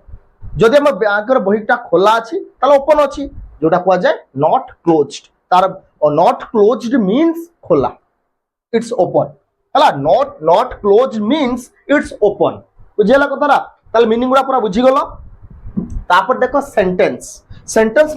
[SPEAKER 1] जदि हम बैंक रे बहीटा खोला अछि ताले ओपन अछि जोटा कुआ जाए नॉट क्लोज्ड तार नॉट क्लोज्ड मींस खोला इट्स ओपन हला not closed means it's open बुझेला कथरा ताले मीनिंग गुडा पूरा बुझी गलो तापर देखो सेंटेंस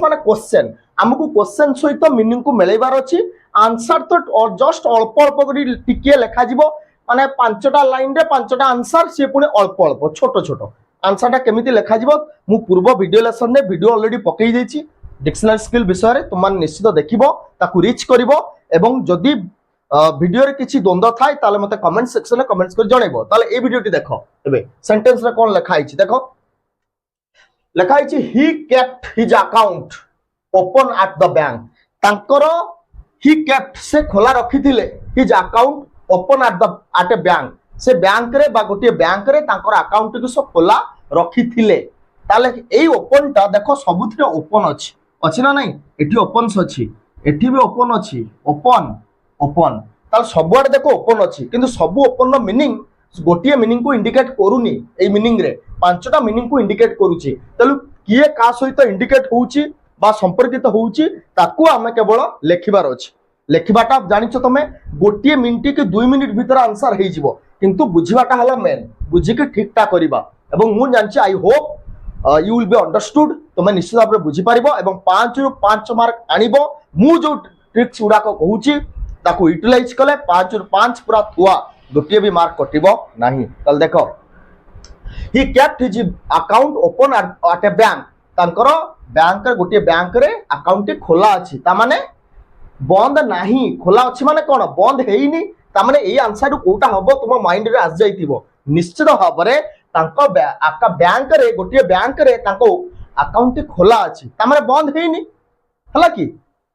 [SPEAKER 1] माने क्वेश्चन हमको क्वेश्चन सहित मीनिंग को मिलैबार अछि आंसर तो जस्ट अल्प अल्प करी टिके लिखा जिवो माने पांचटा लाइन रे पांचटा आंसर से पुणे अल्प अल्प छोट छोट आंसर टा केमिति लिखा जिवो मु पूर्व वीडियो लेसन रे वीडियो ऑलरेडी पकई देछि डिक्शनरी स्किल विषय रे तुम निश्चित देखिबो ताकू रीच करिवो एवं जदि वीडियो रे किछि द्वंद्व थाय ताले मते कमेंट सेक्शन रे कमेंट्स कर जणैबो ताले ए वीडियोटी देखो एबे सेंटेंस रे कोन लिखा आइछि देखो लिखा आइछि he kept his account open at the bank तांकर ही केप्ट से खोला रखिथिले his account open at a bank से बैंक रे बा गोटे बैंक रे तांकर अकाउंट को सब खोला रखिथिले ताले एई ओपन टा देखो सबुथिरे ओपन अछि ना नहीं एठी ओपन्स अछि एठी भी ओपन अछि ओपन ताल सबुआडे देखो ओपन अछि किंतु सबु ओपन नो मीनिंग गोटिए मीनिंग को इंडिकेट करूनी एई मीनिंग रे पांचटा मीनिंग को इंडिकेट करूची तलु किए का सहित इंडिकेट होउची बा संपर्कित होउची ताकू हमें केवल लेखिबार अछि लेखिबाटा जानिछो तमे गोटिए मिनिट के 2 मिनिट भीतर आंसर हे जिवो किंतु बुझिबाटा हला मेन बुझी के ठीकटा करिबा एवं मु जानछि I hope you will be understood तमे निश्चित भाबरे बुझी पारिबो एवं 5 रु 5 मार्क आनिबो मु जो ट्रिक्स उडा को कहूची ताकू यूटिलाइज कले 5 रु 5 पूरा थुआ गोटिए भी मार्क कटिबो नाही तल देखो ही kept his account open at a bank तांकर बैंक गोटिए बैंक रे अकाउंट खोला अछि ता माने बंद नाही खोला अछि माने कोन बंद हेइनी ता माने एई आंसर कोटा हबो तुम माइंड रे आस जाइतिबो निश्चित भाबरे तांको आका बैंक रे गोटिए बैंक रे तांको अकाउंट खोला अछि ता माने बंद हेइनी हला कि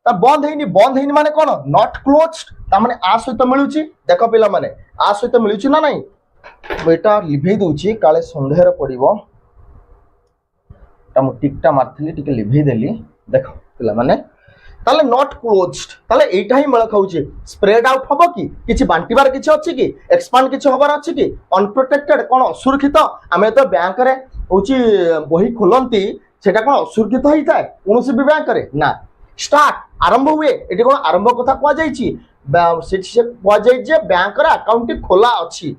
[SPEAKER 1] ता बंद हेइनी माने कोन नॉट क्लोज्ड ता माने आ सहित मिलुची देखो पिला माने आ सहित मिलुची ना नहीं बेटा लिभेई दउची काले संदेह रे पडिबो ता मु टिकटा मारथिली टिके लिभेई देली देखो पिला माने ताले नॉट क्लोज्ड ताले एटा ही मेल खाउची स्प्रेड आउट हबो कि किछि बांटीबार किछि अछि कि एक्सपांड किछि हबार अछि कि अनप्रोटेक्टेड कोन असुरक्षित आमे तो बैंक रे होची बही खोलंती सेटा कोन असुरक्षित होई थाए कोनोसी भी बैंक रे ना स्टार्ट आरंभ हुए एटी कोन आरंभ कथा को जाईची से को जाई जे बैंक रे अकाउंट खोला अछि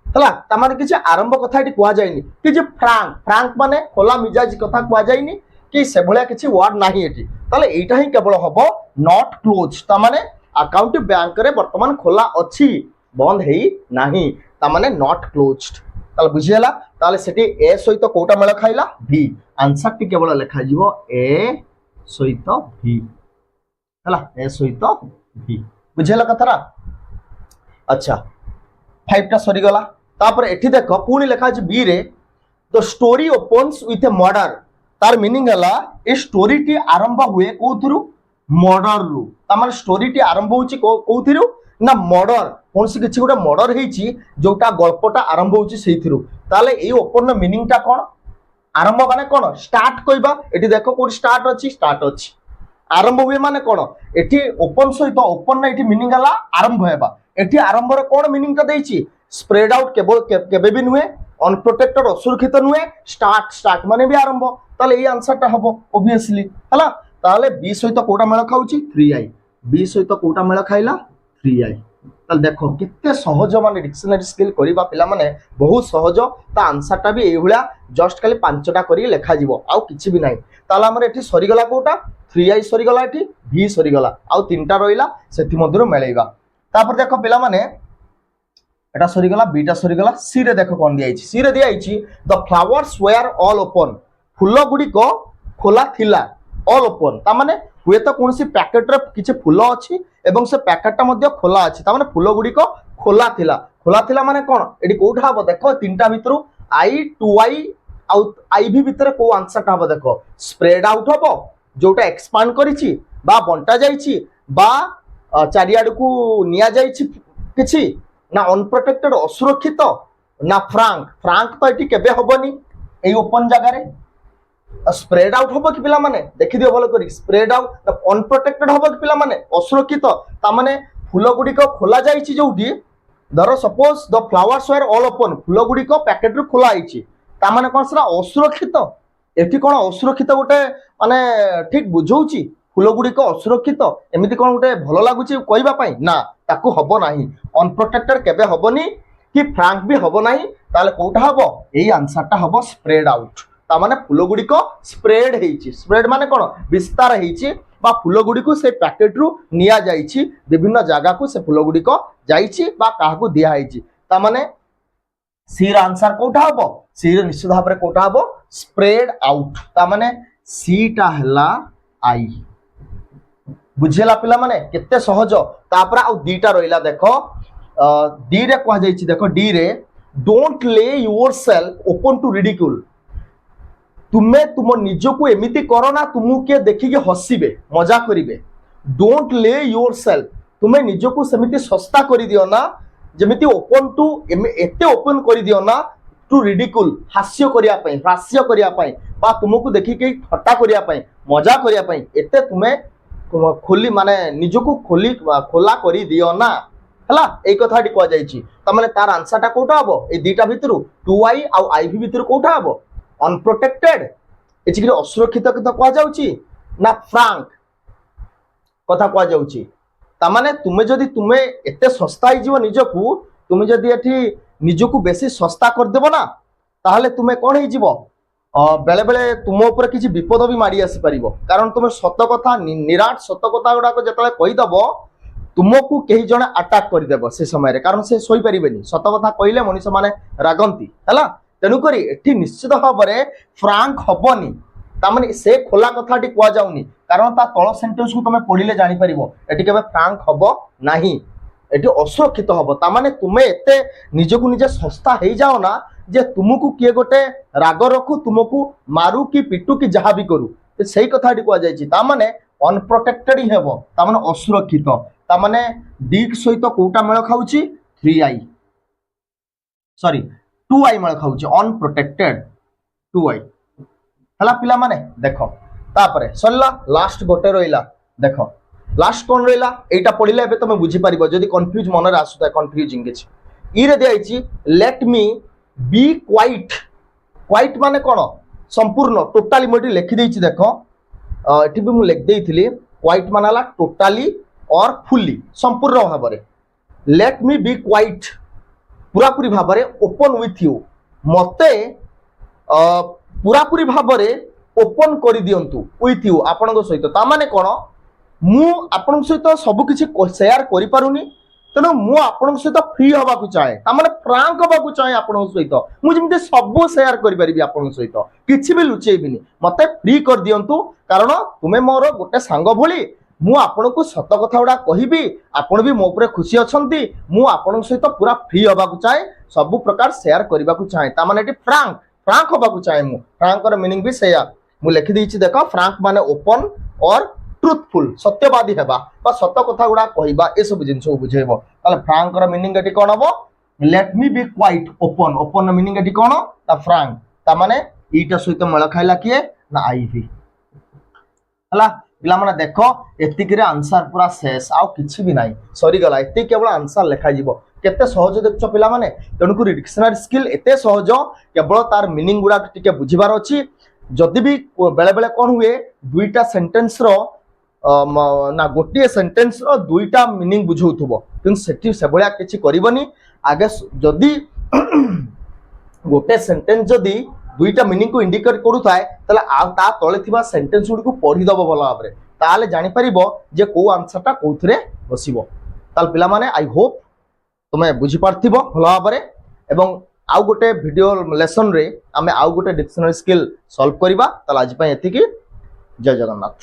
[SPEAKER 1] हला त माने किछि आरंभ कथा एटी को जाईनी कि जे फ्रांक माने खोला मिजाज कथा को जाईनी कि से भलिया किछि वर्ड नाही एटी ताले एटा ही केवल हबो नॉट क्लोज ता माने अकाउंट बैंक रे वर्तमान खोला अछि बंद हेई नाही ता माने नॉट क्लोज्ड ताले बुझियला ताले सेटी ए सहित कोटा मेल खाइला भी आंसर टी केवल लिखा जिवो ए सहित भी हला ए सहित भी बुझियला कथरा अच्छा 5 टा सरी गला तापर एठी देखो पुनी लिखा छि बी रे the story opens with A murder तार मीनिंग हला ए स्टोरी टी आरंभ हुए कोथुरु मर्डर रु तमर स्टोरी टी आरंभ होची कोथुरु ना मर्डर कोनसी किछि गोटा मर्डर हेची जोटा गल्पटा आरंभ होची सेइथिरु ताले ए ओपन नो मीनिंग टा कोन आरंभ माने कोन स्टार्ट कइबा एठी देखो कोन स्टार्ट अछि आरंभ हुए माने कोन एठी ओपन सहित ओपन ना एठी मीनिंग हला आरंभ हेबा एठी आरंभ रो कोन मीनिंग टा देइची स्प्रेड आउट केवल केबे भी नुहे अनप्रोटेक्टेड असुरक्षित नुहे स्टार्ट माने भी आरंभ ताले ए आंसर टा हबो ऑब्वियसली हला ताले बी सहित कोटा मेल खाउची 3i बी सहित कोटा मेल खाइला 3i ताले देखो कितने सहज माने डिक्शनरी स्किल करिबा पिला माने बहुत सहज ता आंसर टा भी एई हुला जस्ट खाली पांचटा करी लेखा जिवो आउ किछि भी नाही ताले हमर एठी सरी गला कोटा 3i सरी गला एठी v सरी गला आउ तीनटा रहिला सेति मधुर मेलैबा तापर देखो पिला माने एटा सरी गला बीटा सरी गला सी रे देखो कोन दियाइछि सी रे दियाइछि the flowers were all open फूल गुडी को खोला थिला ऑल ओपन ता माने हुए तो कौन सी पैकेट रे किछि फूल अछि एवं से पैकेटटा मध्ये खोला अछि ता माने फूल गुडी को खोला थिला माने कोन एडी कोठा हबो देखो तीनटा भितरु आई टू आई आई भी भितर को आंसर हबो देखो स्प्रेड आउट हबो जोटा एक्सपांड करिछि बा बंटा जाइछि बा चारियाड को निया जाइछि किछि ना अनप्रोटेक्टेड असुरक्षित ना फ्रांक तो एटी केबे हबनी एई ओपन जगह रे स्प्रेड आउट हबो कि पिला माने देखि दियो भलो करी स्प्रेड आउट अनप्रोटेक्टेड हबो कि पिला माने असुरक्षित ता माने फूल गुडी को खोला जाइछि जोटी धर suppose the flowers were all open फूल गुडी को पैकेट रे खोला आइछि ता माने कोन सरा असुरक्षित एठी कोन असुरक्षित गोटे माने ठीक बुझौछि फूल गुडी को असुरक्षित एमिति कोन गोटे भलो लागुछि कहबा पई ना ताकू हबो नाही अनप्रोटेक्टेड केबे हबोनी कि फ्रांक भी हबो नाही ताले कोठा हबो एई आंसरटा हबो स्प्रेड आउट ता माने फूल गुडी को स्प्रेड हेइछि स्प्रेड माने कोन विस्तार हेइछि बा फूल गुडी को से पैकेट रु निया जाइछि विभिन्न जागा को से फूल गुडी को जाइछि बा काहा को दिया हेइछि ता माने सी र आंसर कोठा हबो सी र निश्चित भाबरे कोठा हबो स्प्रेड आउट ता माने सी टा हला आई बुझेला पिला माने केते सहज तापर आ दीटा रहिला देखो डी रे कह जाइछि देखो डी रे डोंट ले योरसेल्फ ओपन टू रिडिक्यूल तुमे तुम निज को एमिति करो ना तुमु के देखि के हसिबे मजा करिवे डोंट ले योरसेल्फ तुमे निज को समिति सस्ता करि दियो ना जेमिति ओपन टू एते ओपन करि दियो ना टू रिडिक्यूल हास्य करिया पई हास्य करिया पई बा तुमको देखि के ठट्टा करिया पई मजा करिया पई एते तुमे खोली माने निज को खोला करि दियो ना हला एई कथाटी कह जाइछि त माने तार आंसरटा कोठा हबो ए दीटा भितरु 2i आ आईवी भितरु कोठा हबो अनप्रोटेक्टेड एचिकरी असुरक्षित कथा कह जाउछि ना फ्रांक कथा कह जाउछि ता माने तुमे एते सस्ता ही जीव निजकू तुमे जदी एठी निजकू बेसी सस्ता कर देबो ना ताहले तुमे कोन ही जीव बेले बेले तुम ऊपर किसी विपद भी माड़ी आसी पारिबो कारण तुमे सत कथा निराट सत कथा गुडा को जतले कहि दबो तुमको कहीं जने अटैक कर देबो से समय रे कारण से सोई परिबेनी सत कथा कहिले मनुष्य माने रागंती हला तेनु करी एठी निश्चित भाबरे फ्रांक हबनी ता माने से खोला कथाटी कुआ जाउनी कारण ता तळ सेंटेंस को तुमे पढिले जानि परिबो एठी केबे फ्रांक हबो नाही एठी असुरक्षित हबो ता माने तुमे एते निजको निजे सस्ता हेई जाओ ना जे तुमको किए गोटे राग रखु तुमको मारू कि पिटू कि जहा भी करू तो सही कथाटी कुआ जाइछि ता माने अनप्रोटेक्टेड ही हेबो ता माने असुरक्षित ता माने डी सहित कोटा मेल खाउछि 3i सॉरी 2i मेल खाउछि अनप्रोटेक्टेड 2i हला पिला माने देखो तापरे सल्ला लास्ट गोटे रहिला देखो लास्ट कोन रहिला एटा पढिले एबे तमे बुझी पारिबो जदी कंफ्यूज मन रे आसुता कंफ्यूजिंग किछ ई रे दियाइछि लेट मी बी क्वाइट माने कोन संपूर्ण टोटाली मोटी लिखि देछि देखो एठी भी मु लिख देइथिली क्वाइट मानाला टोटाली और फुल्ली संपूर्ण भाव में लेट मी बी क्वाइट पूरा पूरी भाव में ओपन विथ यू मते पूरा पूरी भाव में ओपन कर दियंतु विथ यू आपण सहित ता माने कोन मु आपण सहित सब किछि शेयर करि पारुनी तेणु मु आपण सहित फ्री हवा को चाहे ता माने फ्रांक हवा को चाहे आपण सहित मु जेमते सब शेयर करि परिबी आपण सहित किछि भी लुचेबिनी मते फ्री कर दियंतु कारण तुमे मोर गोटे सांग भली मु आपण को सत कथा गुडा कहिबी आपण भी मो ऊपर खुशी अछंती मु आपण सहित पूरा फ्री हवा को चाहे सब प्रकार शेयर करबा को चाहे ता माने एटी फ्रांक हवा को चाहे मु फ्रांक र मीनिंग भी सेया मु लिखि दैछि देखो फ्रांक माने ओपन और ट्रुथफुल सत्यवादी हेबा बा सत कथा गुडा कहिबा ए सब जिंस को बुझेबो ताले फ्रांक र मीनिंग एटी कोन हबो let me be quite open र मीनिंग एटी कोन ता फ्रांक ता माने ईटा सहित मेल खाइला किए ना आईवी हला पिला माने देखो एतिक रे आंसर पूरा शेष आउ किछि भी नाही सरी गला एति केवल आंसर लिखा जीवो केते सहज देखछो पिला माने तेनु को डिक्शनरी स्किल एते सहज केवल तार मीनिंग गुडा टिके बुझिबार अछि जदि भी बेले बेले कोन हुए दुईटा सेंटेंस रो ना गोटे सेंटेंस रो दुईटा मीनिंग बुझौथबो किन सेठी सेबळिया किछि करिवनी आगे जदि गोटे सेंटेंस जदि दुईटा मीनिंग को इंडिकेट करूथाय तले आ ता तळे थिबा सेंटेंस गुडी को पढी दबो भलो भाबरे ताले जानि परिबो जे को आंसरटा कोथरे बसिबो ताल पिला माने आई होप तुमे बुझी पारथिबो भलो भाबरे एवं आउ गोटे वीडियो लेसन रे आमे आउ गोटे डिक्शनरी स्किल सॉल्व करिबा ताल आज पय एतिकी জয় জগন্নাথ।